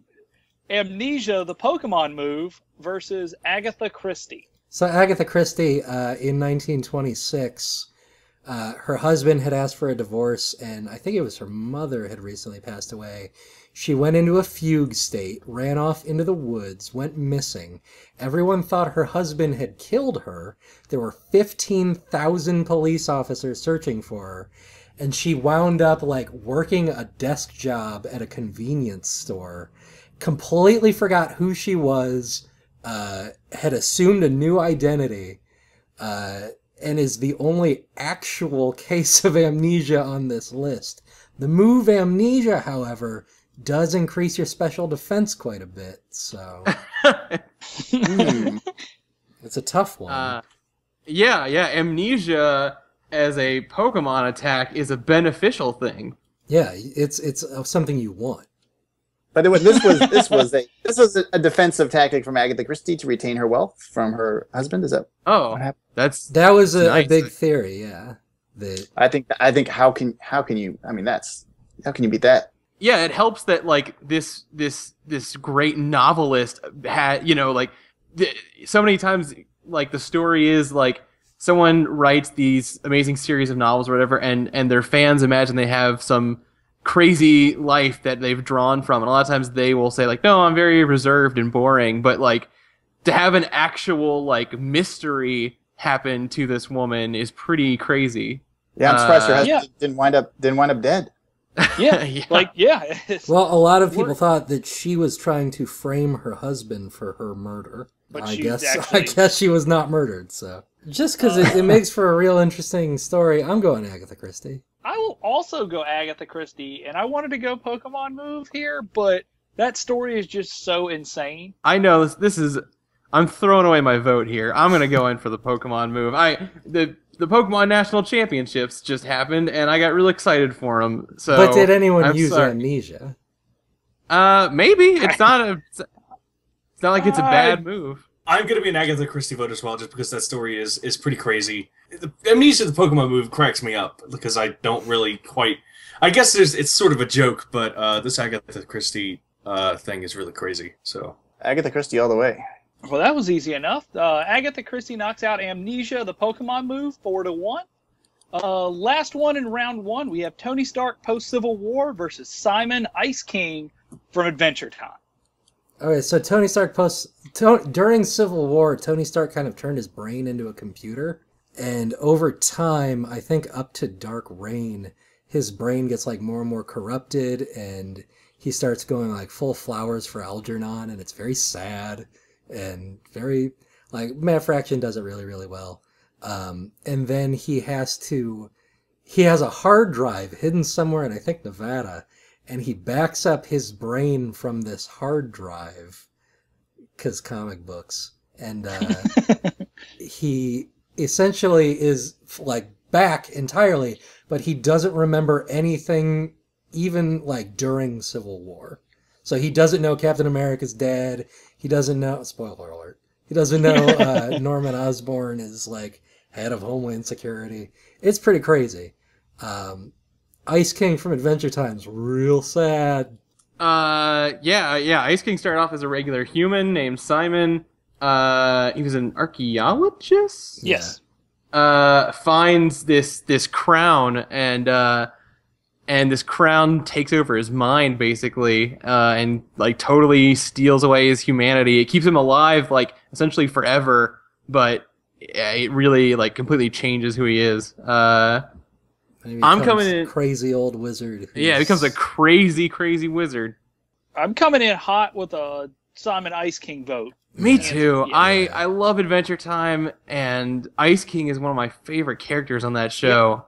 Amnesia, the Pokemon move, versus Agatha Christie. So Agatha Christie, in 1926, her husband had asked for a divorce, and I think it was her mother had recently passed away. She went into a fugue state, ran off into the woods, went missing. Everyone thought her husband had killed her. There were 15,000 police officers searching for her. And she wound up working a desk job at a convenience store. Completely forgot who she was, had assumed a new identity, and is the only actual case of amnesia on this list. The move Amnesia, however, does increase your special defense quite a bit, so it's a tough one. Yeah, Amnesia as a Pokemon attack is a beneficial thing. Yeah, it's something you want. But this was a defensive tactic from Agatha Christie to retain her wealth from her husband. Is that what happened? That was a nice. big theory, yeah. I think how can you? I mean, how can you beat that? Yeah, it helps that this great novelist had so many times the story is someone writes these amazing series of novels or whatever, and their fans imagine they have some crazy life that they've drawn from, and a lot of times they will say no, I'm very reserved and boring, but to have an actual mystery happen to this woman is pretty crazy. Yeah, I'm surprised her husband didn't wind up dead. Yeah, Yeah. like yeah. Well, a lot of people thought that she was trying to frame her husband for her murder. But I she guess actually- I guess she was not murdered. So just because it makes for a real interesting story, I'm going Agatha Christie. I will also go Agatha Christie, and I wanted to go Pokemon move here, but that story is just so insane. I know this is. I'm throwing away my vote here. I'm gonna go in for the Pokemon move. The Pokemon National Championships just happened, and I got real excited for them. So, But did anyone I'm use sorry. amnesia? Maybe it's not like it's a bad move. I'm gonna be an Agatha Christie vote as well, just because that story is pretty crazy. The Amnesia, the Pokemon move, cracks me up because I don't really quite. I guess it's sort of a joke, but this Agatha Christie thing is really crazy. So Agatha Christie all the way. Well, that was easy enough. Agatha Christie knocks out Amnesia, the Pokemon move, 4-1. Last one in round one, we have Tony Stark post-Civil War versus Simon Ice King from Adventure Time. Okay, so Tony Stark during Civil War, Tony Stark kind of turned his brain into a computer, and over time, I think up to Dark Reign, his brain gets like more and more corrupted, and he starts going like full flowers for Algernon, and it's very sad and very like Matt Fraction does it really, really well. And then he has a hard drive hidden somewhere in I think Nevada, and he backs up his brain from this hard drive because comic books, and he essentially is like back entirely, but he doesn't remember anything even like during Civil War. So he doesn't know Captain America's dead. He doesn't know, spoiler alert, he doesn't know Norman Osborn is like head of Homeland Security. It's pretty crazy. Ice King from Adventure Time's real sad. Yeah. Ice King started off as a regular human named Simon. He was an archaeologist. Yes. Finds this crown, and this crown takes over his mind basically, and like totally steals away his humanity. It keeps him alive like essentially forever, but it really like completely changes who he is. I'm coming in crazy old wizard. Yeah, it becomes a crazy wizard. I'm coming in hot with a Simon Ice King vote. Me too. Yeah. I love Adventure Time, and Ice King is one of my favorite characters on that show.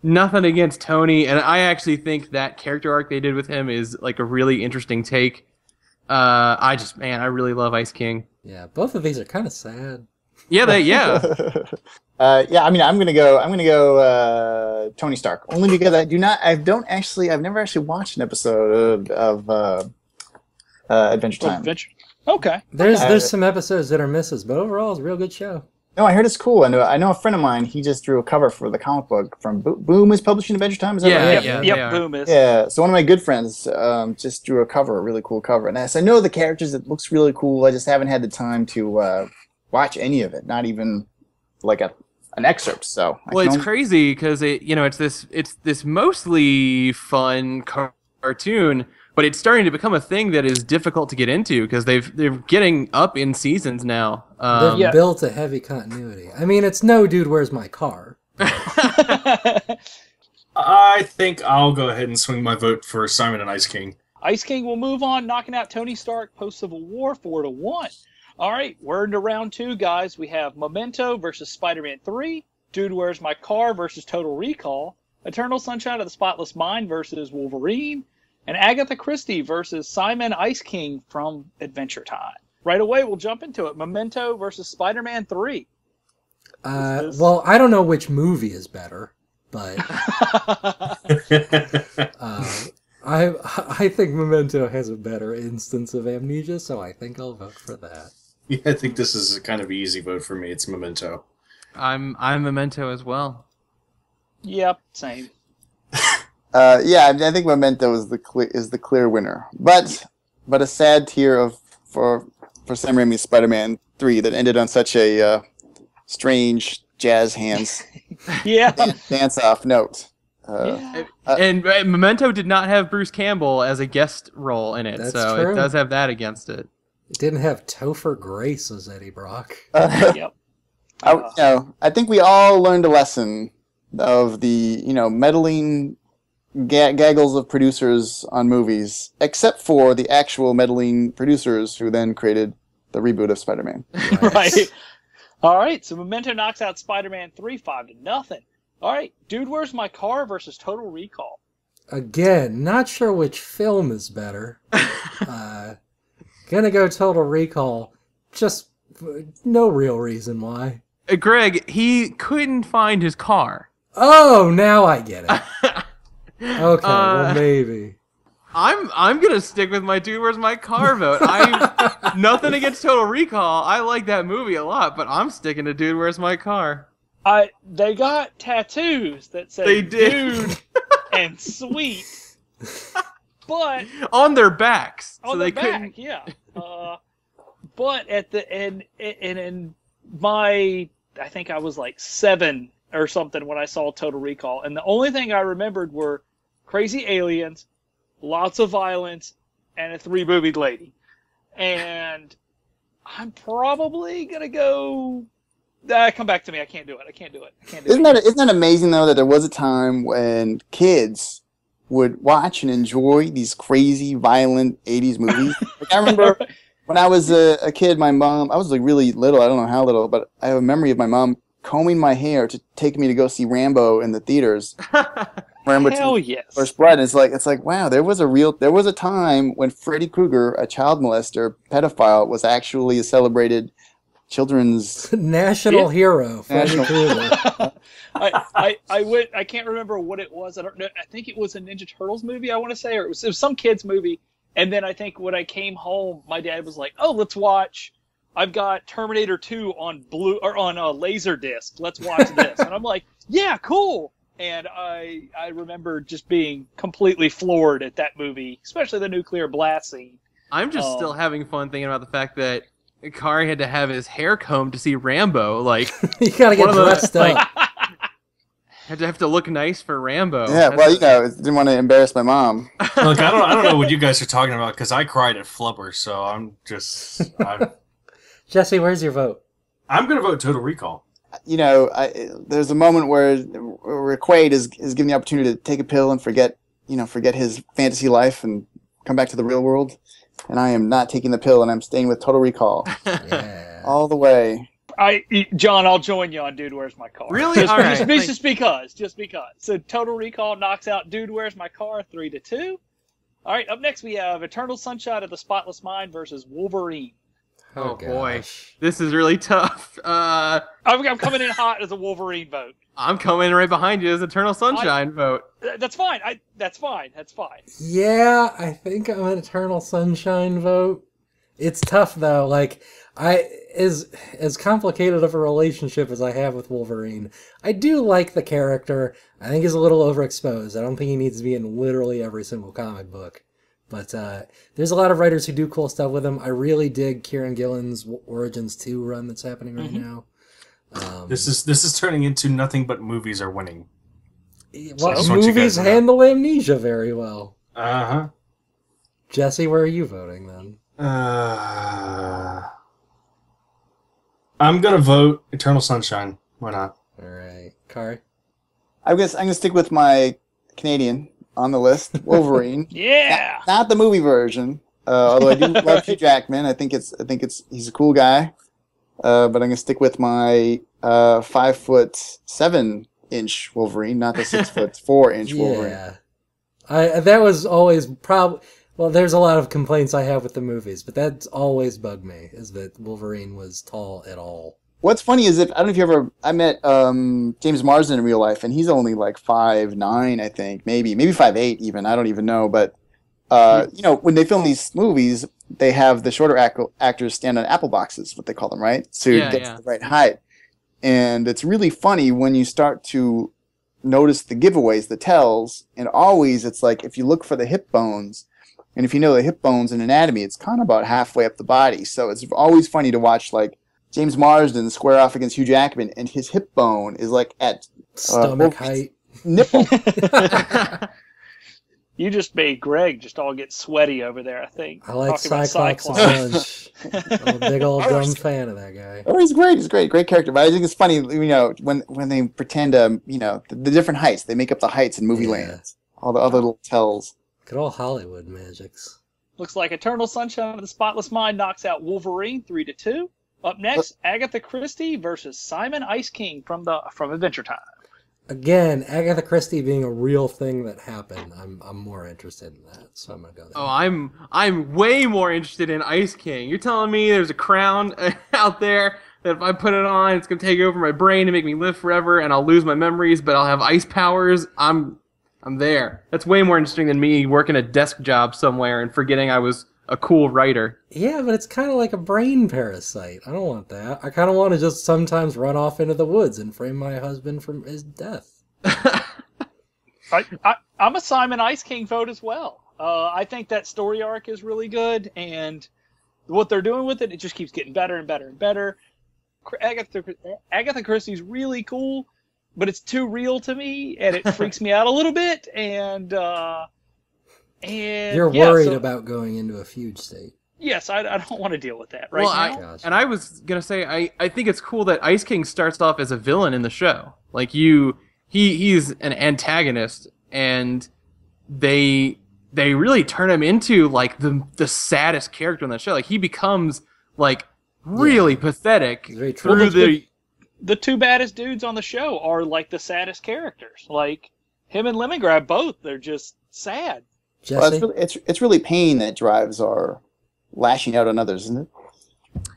Nothing against Tony, and I actually think that character arc they did with him is like a really interesting take. I really love Ice King. Yeah, both of these are kind of sad. Yeah. Yeah, I mean, I'm gonna go Tony Stark only because I've never actually watched an episode of Adventure Time. Okay. There's some episodes that are misses, but overall it's a real good show. No, I heard it's cool. I know a friend of mine. He just drew a cover for the comic book from Boom is publishing Adventure Time. Is that right? Yep. Boom is. Yeah. So one of my good friends just drew a really cool cover, and I know the characters. It looks really cool. I just haven't had the time to watch any of it. Not even like an excerpt. So It's crazy because it's this mostly fun cartoon, but it's starting to become a thing that is difficult to get into because they're getting up in seasons now. They've built a heavy continuity. I mean, it's no Dude, Where's My Car? I think I'll go ahead and swing my vote for Simon and Ice King. Ice King will move on, knocking out Tony Stark post-Civil War 4-1. All right, we're into round two, guys. We have Memento versus Spider-Man 3, Dude, Where's My Car versus Total Recall, Eternal Sunshine of the Spotless Mind versus Wolverine, and Agatha Christie versus Simon Ice King from Adventure Time. Right away, we'll jump into it. Memento versus Spider-Man 3. Well, I don't know which movie is better, but I think Memento has a better instance of amnesia, so I think I'll vote for that. Yeah, I think this is a kind of easy vote for me. It's Memento. I'm Memento as well. Yep, same. Yeah, I think Memento is the clear winner, but a sad tear for Sam Raimi's Spider-Man 3 that ended on such a strange jazz hands Yeah. dance off note. And Memento did not have Bruce Campbell as a guest role in it, That's so true. it does have that against it. It didn't have Topher Grace as Eddie Brock. Yep. I think we all learned a lesson of the meddling gaggles of producers on movies, except for the actual meddling producers who then created the reboot of Spider-Man. Right. All right, so Memento knocks out Spider-Man 3, 5-0. All right, Dude, Where's My Car versus Total Recall. Again, not sure which film is better. Gonna go Total Recall. Just no real reason why. Greg, he couldn't find his car. Oh, now I get it. Okay, well maybe. I'm gonna stick with my Dude, Where's My Car vote. I nothing against Total Recall. I like that movie a lot, but I'm sticking to Dude, Where's My Car. They got tattoos that say They did. Dude and Sweet, but On their backs, on so the they back, couldn't. yeah. But at the end, in my, I think I was like 7 or something when I saw Total Recall, and the only thing I remembered were crazy aliens, lots of violence, and a 3-boobied lady. And I'm probably gonna go. Come back to me. I can't do it. Isn't that amazing though that there was a time when kids would watch and enjoy these crazy, violent '80s movies? Like I remember when I was a kid, my mom. I was like really little. I don't know how little, but I have a memory of my mom combing my hair to take me to go see Rambo in the theaters. Hell yes. First Blood. And it's like wow, there was a time when Freddy Krueger, a child molester, pedophile, was actually a celebrated children's National hero, Freddy Krueger. I can't remember what it was. I don't know. I think it was a Ninja Turtles movie, I want to say, or it was some kids movie. And then I think when I came home, my dad was like, "Oh, let's watch. I've got Terminator 2 on laser disc. Let's watch this." And I'm like, "Yeah, cool." And I remember just being completely floored at that movie, especially the nuclear blast scene. I'm just still having fun thinking about the fact that Kaare had to have his hair combed to see Rambo. Like, You gotta get dressed up. have to look nice for Rambo. Yeah, well, didn't want to embarrass my mom. Look, I don't know what you guys are talking about because I cried at Flubber, so Jesse, where's your vote? I'm going to vote Total Recall. There's a moment where Quaid is given the opportunity to take a pill and forget his fantasy life and come back to the real world. And I am not taking the pill, and I'm staying with Total Recall. Yeah. All the way. John, I'll join you on Dude, Where's My Car? Really? All right. Just because. So Total Recall knocks out Dude, Where's My Car 3-2. All right, up next we have Eternal Sunshine of the Spotless Mind versus Wolverine. Oh boy, this is really tough. I'm coming in hot as a Wolverine vote. I'm coming right behind you as Eternal Sunshine vote. That's fine. That's fine. Yeah, I think I'm an Eternal Sunshine vote. It's tough though. Like, as complicated of a relationship as I have with Wolverine, I do like the character. I think he's a little overexposed. I don't think he needs to be in literally every single comic book. But there's a lot of writers who do cool stuff with him. I really dig Kieran Gillen's Origins 2 run that's happening right now. This is turning into nothing but movies are winning. Well, movies handle amnesia very well. Uh-huh. Jesse, where are you voting then? I'm gonna vote Eternal Sunshine. Why not? All right, Kaare. I'm gonna stick with my Canadian on the list, Wolverine. Yeah. Not the movie version. Although I do love Hugh Jackman. I think he's a cool guy. But I'm gonna stick with my 5'7" Wolverine, not the 6'4" Wolverine. Yeah. That was always well, there's a lot of complaints I have with the movies, but that's always bugged me, is that Wolverine was tall at all. What's funny is I don't know if you ever, I met James Marsden in real life, and he's only like 5'9", I think, maybe 5'8" even, I don't even know, but when they film these movies, they have the shorter actors stand on apple boxes, what they call them, right? To get to the right height. And it's really funny when you start to notice the giveaways, the tells, and always it's like if you look for the hip bones, and if you know the hip bones in anatomy, it's kind of about halfway up the body. So it's always funny to watch like James Marsden square off against Hugh Jackman, and his hip bone is like at stomach height, nipple. You just made Greg just all get sweaty over there, I think. I like Cyclops a bunch. I'm a big old dumb fan of that guy. Oh, he's great. He's great. Great character. But I think it's funny, when they pretend, the different heights, they make up the heights in movie land. all the other little tells. Good old Hollywood magics. Looks like Eternal Sunshine of the Spotless Mind knocks out Wolverine 3-2. Up next, Agatha Christie versus Simon Ice King from Adventure Time. Again, Agatha Christie being a real thing that happened. I'm more interested in that, so I'm gonna go there. Oh, I'm way more interested in Ice King. You're telling me there's a crown out there that if I put it on, it's gonna take over my brain and make me live forever, and I'll lose my memories, but I'll have ice powers. I'm there. That's way more interesting than me working a desk job somewhere and forgetting I was a cool writer. Yeah, but it's kind of like a brain parasite. I don't want that. I kind of want to just sometimes run off into the woods and frame my husband from his death. I'm a Simon Ice King vote as well. I think that story arc is really good, and what they're doing with it just keeps getting better and better and better. Agatha Christie's really cool, but it's too real to me, and it freaks me out a little bit, and you're worried about going into a fugue state. Yes, I don't want to deal with that now. Gotcha. And I was gonna say I think it's cool that Ice King starts off as a villain in the show. Like he's an antagonist, and they really turn him into like the saddest character in that show. Like he becomes like really pathetic very through the two baddest dudes on the show are like the saddest characters. Like him and Lemongrab both, they're just sad. Jesse? Well, it's really pain that drives our lashing out on others, isn't it?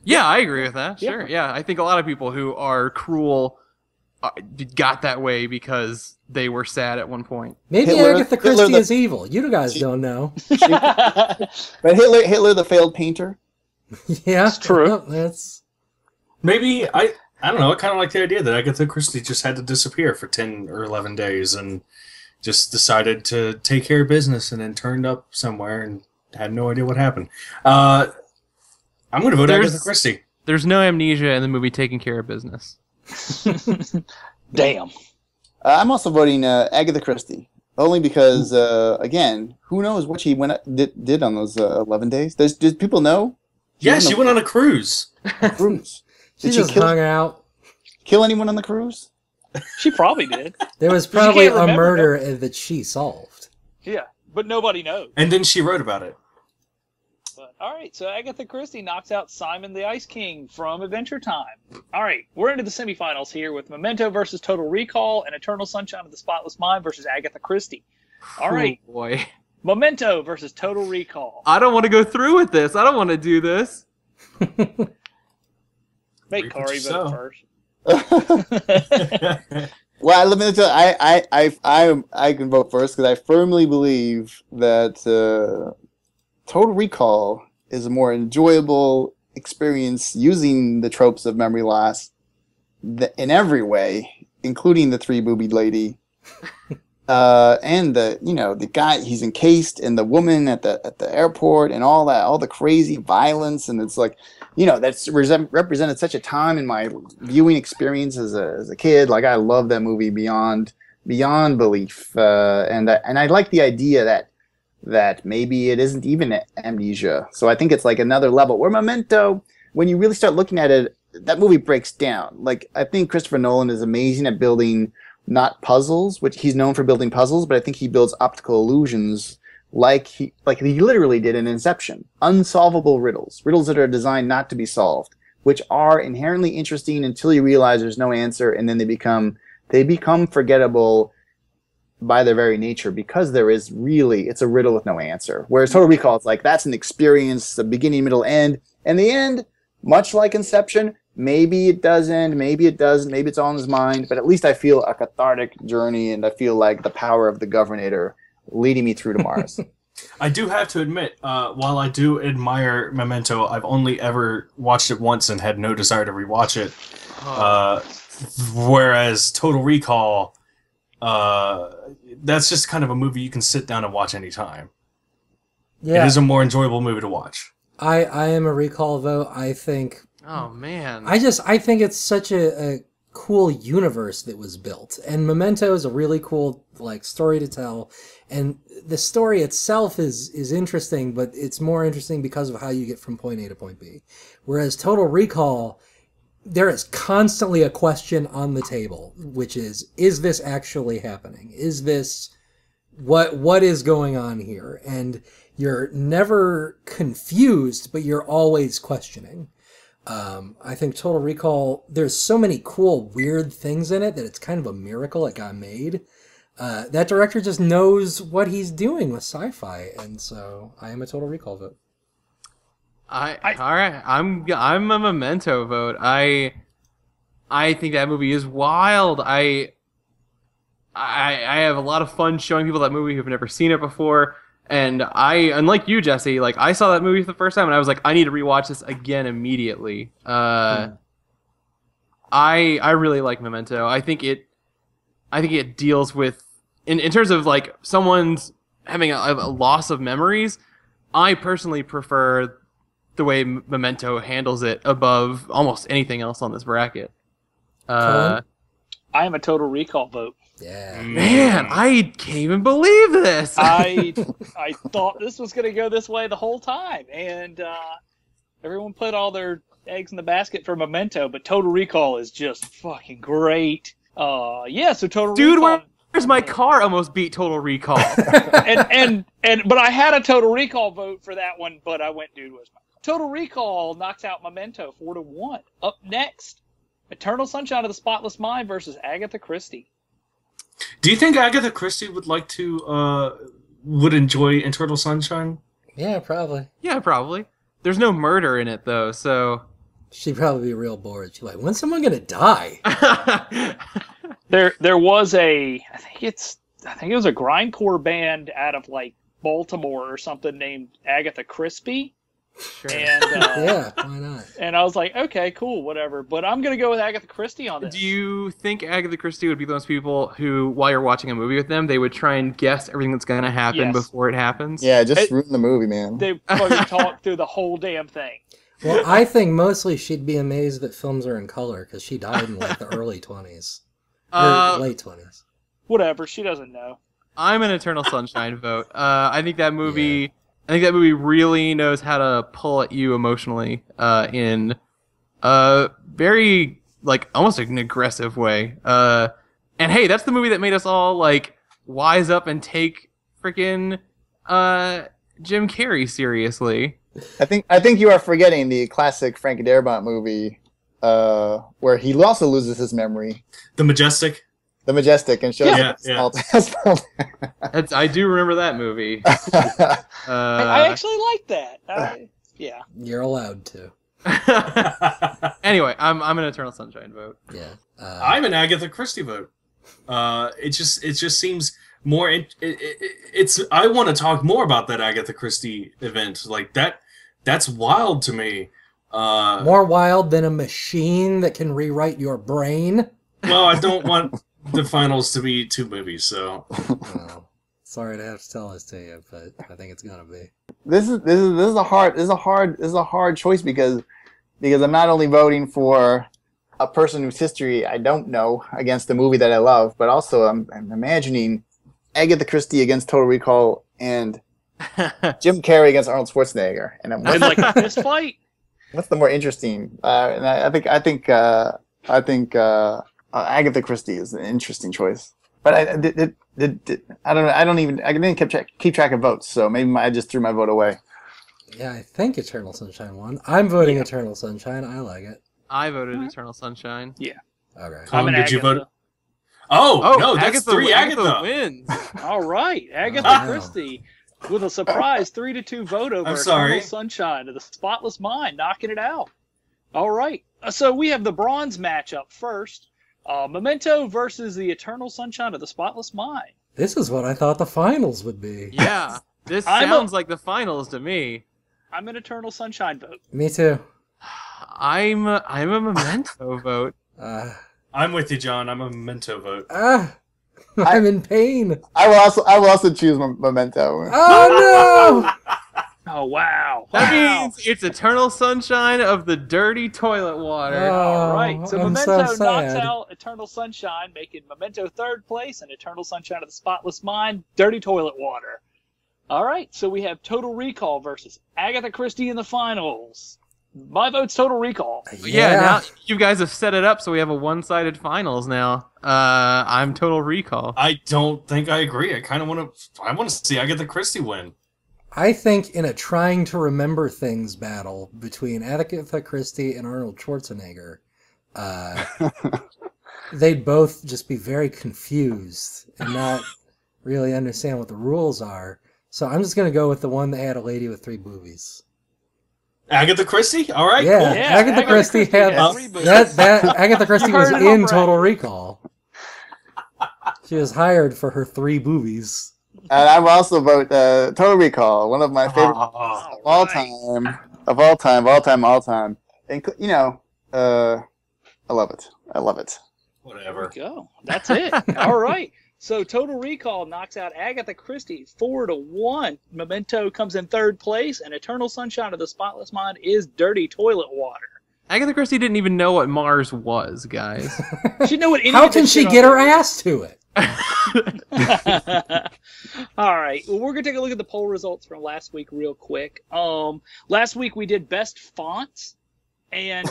Yeah, I agree with that. Sure. Yeah, I think a lot of people who are cruel got that way because they were sad at one point. Maybe Agatha Christie is evil. You guys don't know. But Hitler, the failed painter. Yeah, that's true. That's Maybe I don't know. I kind of like the idea that Agatha Christie just had to disappear for 10 or 11 days and just decided to take care of business and then turned up somewhere and had no idea what happened. I'm going to vote Agatha Christie. There's no amnesia in the movie Taking Care of Business. Damn. I'm also voting Agatha Christie. Only because, again, who knows what she did on those 11 days? Did people know? She went on a cruise. Cruise. she just hung out. Kill anyone on the cruise? She probably did. There was probably a remember, murder that she solved. Yeah, but nobody knows. And then she wrote about it. But, all right, so Agatha Christie knocks out Simon the Ice King from Adventure Time. All right, we're into the semifinals here with Memento versus Total Recall and Eternal Sunshine of the Spotless Mind versus Agatha Christie. All right, Oh boy. Memento versus Total Recall. I don't want to go through with this. I don't want to do this. Make Kari vote first. Well, let me tell you, I can vote first because I firmly believe that Total Recall is a more enjoyable experience using the tropes of memory loss in every way, including the three-boobied lady, and the guy he's encased, and the woman at the airport, and all that, all the crazy violence, and it's like, that's represented such a time in my viewing experience as a kid. Like I love that movie beyond belief, and I like the idea that maybe it isn't even amnesia. So I think it's like another level. Where Memento, when you really start looking at it, that movie breaks down. Like I think Christopher Nolan is amazing at building not puzzles, which he's known for building puzzles, but I think he builds optical illusions like he literally did in Inception. Unsolvable riddles that are designed not to be solved, which are inherently interesting until you realize there's no answer, and then they become forgettable by their very nature because it's a riddle with no answer. Whereas Total Recall, it's like that's an experience, the beginning, middle, end, and the end, much like Inception. Maybe it doesn't, maybe it does, maybe it's all in his mind, but at least I feel a cathartic journey, and I feel like the power of the Governator leading me through to Mars. I do have to admit, while I do admire Memento, I've only ever watched it once and had no desire to rewatch it. Whereas Total Recall, that's just kind of a movie you can sit down and watch anytime. Yeah. It is a more enjoyable movie to watch. I am a Recall vote. I think... Oh, man. I think it's such a cool universe that was built. And Memento is a really cool story to tell. And the story itself is interesting, but it's more interesting because of how you get from point A to point B. Whereas Total Recall, there is constantly a question on the table, which is this actually happening? Is this what is going on here, and you're never confused, but you're always questioning. I think Total Recall, there's so many cool, weird things in it that it's kind of a miracle it got made. That director just knows what he's doing with sci-fi, and so I am a Total Recall vote. All right. I'm a Memento vote. I think that movie is wild. I have a lot of fun showing people that movie who've never seen it before. And unlike you, Jesse, like I saw that movie for the first time and I was like, I need to rewatch this again immediately. I really like Memento. I think it deals with in terms of like someone's having a loss of memories. I personally prefer the way Memento handles it above almost anything else on this bracket. I am a Total Recall vote. Yeah. Man, I can't even believe this. I thought this was going to go this way the whole time, and everyone put all their eggs in the basket for Memento, but Total Recall is just fucking great. So Total Dude, Recall. where's my car? Almost beat Total Recall. But I had a Total Recall vote for that one, but I went, dude, where's my car? Total Recall knocks out Memento 4-1. Up next, Eternal Sunshine of the Spotless Mind versus Agatha Christie. Do you think Agatha Christie would enjoy Eternal Sunshine? Yeah, probably. Yeah, probably. There's no murder in it though, so She'd probably be real bored. She's like, when's someone gonna die? There was I think it was a grindcore band out of like Baltimore or something named Agatha Christie. Sure. And Yeah, why not? and I was like, okay, cool, whatever. But I'm gonna go with Agatha Christie on this. Do you think Agatha Christie would be those people who, while you're watching a movie with them, they would try and guess everything that's gonna happen Yes. before it happens? Yeah, just ruin the movie, man. They fucking talk through the whole damn thing. Well, I think mostly she'd be amazed that films are in color because she died in like the early 20s. Or late 20s. Whatever, she doesn't know. I'm an Eternal Sunshine vote. I think that movie. I think that movie really knows how to pull at you emotionally in a very like almost an aggressive way. And hey, that's the movie that made us all like wise up and take freaking Jim Carrey seriously. I think you are forgetting the classic Frank Darabont movie where he also loses his memory. The Majestic. The Majestic, and shows small I do remember that movie. I actually like that. Yeah. You're allowed to. Anyway, I'm an Eternal Sunshine vote. Yeah. I'm an Agatha Christie vote. It just seems more. It's. I want to talk more about that Agatha Christie event. Like that's wild to me. More wild than a machine that can rewrite your brain. Well, I don't want the finals to be two movies, so. Oh, sorry to have to tell this to you, but I think it's gonna be. This is a hard choice because I'm not only voting for a person whose history I don't know against a movie that I love, but also I'm imagining Agatha Christie against Total Recall and Jim Carrey against Arnold Schwarzenegger, and I'm And like a fist fight. what's the more interesting? And I think Agatha Christie is an interesting choice, but I didn't keep track of votes, so maybe I just threw my vote away. Yeah, I think Eternal Sunshine won. I'm voting Eternal Sunshine. I like it. I voted Eternal Sunshine. Okay. Colin, did you Agatha. vote? Oh no, that's Agatha, three Agatha. wins. All right, Agatha Wow. Christie with a surprise 3-2 vote over I'm sorry. Eternal Sunshine of the Spotless Mind, knocking it out. All right, so we have the bronze matchup first. Memento versus the Eternal Sunshine of the Spotless Mind. This is what I thought the finals would be. Yeah, this I'm sounds like the finals to me. I'm an Eternal Sunshine vote. Me too. I'm a Memento vote. I'm with you, John. I'm a Memento vote. I'm in pain. I will also choose Memento. Oh no! Oh, wow. That Wow. means it's Eternal Sunshine of the dirty toilet water. All right, so I'm Memento so knocks sad. out Eternal Sunshine, making Memento third place, and Eternal Sunshine of the Spotless Mind, Dirty Toilet Water. All right, so we have Total Recall versus Agatha Christie in the finals. My vote's Total Recall. Yeah, now you guys have set it up so we have a one-sided finals now. I'm Total Recall. I don't think I agree. I kind of want to see Agatha Christie win. I think in a trying to remember things battle between Agatha Christie and Arnold Schwarzenegger, they'd both just be very confused and not really understand what the rules are. So I'm just going to go with the one that had a lady with 3 boobies. Agatha Christie? All right, Yeah, cool. Agatha Christie had that. Agatha Christie was in Total Recall. She was hired for her 3 boobies. And I will also vote Total Recall, one of my favorite of all time. And I love it. Whatever. There you go. That's it. All right. So Total Recall knocks out Agatha Christie 4-1. Memento comes in 3rd place, and Eternal Sunshine of the Spotless Mind is Dirty Toilet Water. Agatha Christie didn't even know what Mars was, guys. She know what any How of this can she shit get on her there ass to it? All right. Well, we're going to take a look at the poll results from last week real quick. Last week we did best fonts, and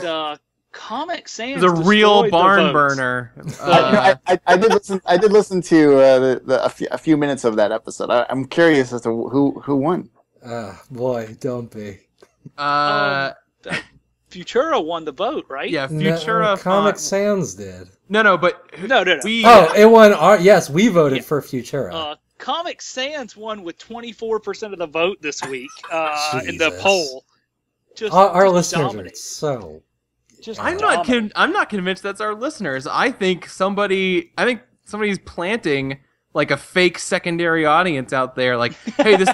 Comic Sans It's a real destroyed the barn votes. burner. I did listen to a few minutes of that episode. I'm curious as to who won. Boy, don't be. Futura won the vote, right? Yeah, Futura Comic font. Sans did. No, but No. It won. Yes, we voted for Futura. Comic Sans won with 24% of the vote this week in the Jesus. Our Just listeners dominated. are so. Just I'm dominated. not convinced that's our listeners. I think somebody's planting like a fake secondary audience out there. Like, hey, this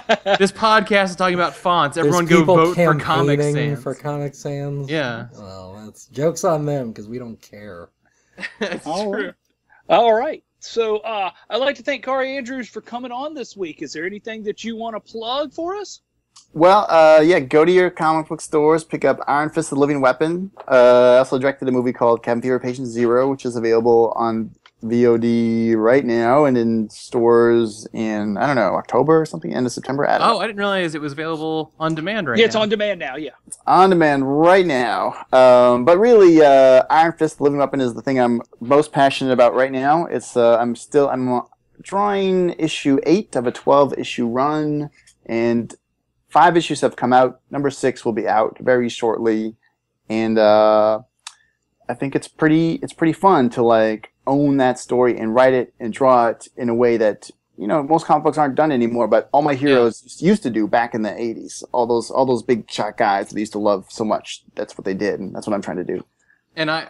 podcast is talking about fonts. Everyone There's go people vote for Comic campaigning Sans. for Comic Sans. Yeah. Well, that's jokes on them because we don't care. That's All true. right. All right. So I'd like to thank Kaare Andrews for coming on this week. Is there anything that you want to plug for us? Well, go to your comic book stores, pick up Iron Fist: The Living Weapon. I also directed a movie called Cabin Fever Patient Zero, which is available on VOD right now and in stores in, I don't know, October or something, end of September. I don't know. I didn't realize it was available on demand right Yeah, now. it's on demand now. Yeah. It's on demand right now. But really, Iron Fist: The Living Weapon is the thing I'm most passionate about right now. It's I'm drawing issue 8 of a 12-issue run, and 5 issues have come out. Number 6 will be out very shortly, and I think it's pretty fun to like own that story and write it and draw it in a way that most comic books aren't done anymore. But all my heroes used to do back in the 80s. All those big shot guys that I used to love so much. That's what they did, and that's what I'm trying to do. And I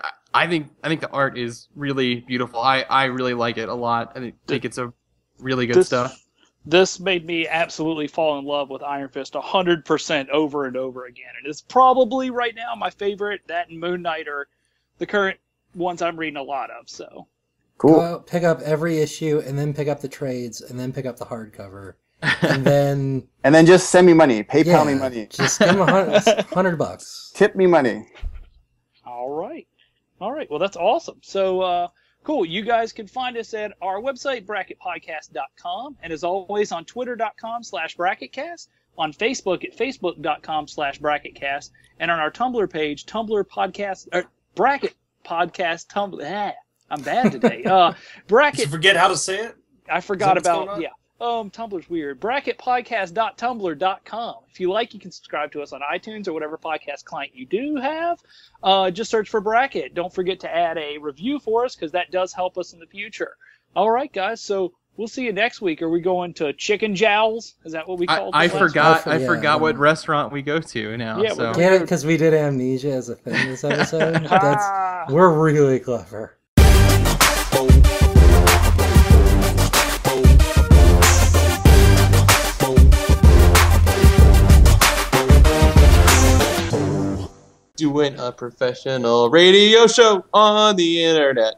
think the art is really beautiful. I really like it a lot. I think it's a really good stuff. This made me absolutely fall in love with Iron Fist 100% over and over again. And it's probably right now my favorite. That and Moon Knight are the current ones I'm reading a lot of. So Cool. Go out, pick up every issue, and then pick up the trades, and then pick up the hardcover, and then And then just send me money. PayPal me money. Just give them $100. Tip me money. All right. Well, that's awesome. So, cool. You guys can find us at our website, bracketpodcast.com. And as always, on twitter.com/bracketcast, on Facebook at facebook.com/bracketcast, and on our Tumblr page, Tumblr podcast, Bracket Podcast Tumblr. I'm bad today. Did Bracket. you forget how to say it? I forgot Is that what's about, going yeah. Tumblr's weird. Bracketpodcast.tumblr.com. If you like, you can subscribe to us on iTunes or whatever podcast client you do have. Just search for Bracket. Don't forget to add a review for us because that does help us in the future. All right, guys. So we'll see you next week. Are we going to Chicken Jowls? Is that what we called I it last forgot. week? I forgot what restaurant we go to now. Yeah, so. Get it? Because we did Amnesia as a thing this episode. We're really clever. Doing a professional radio show on the internet.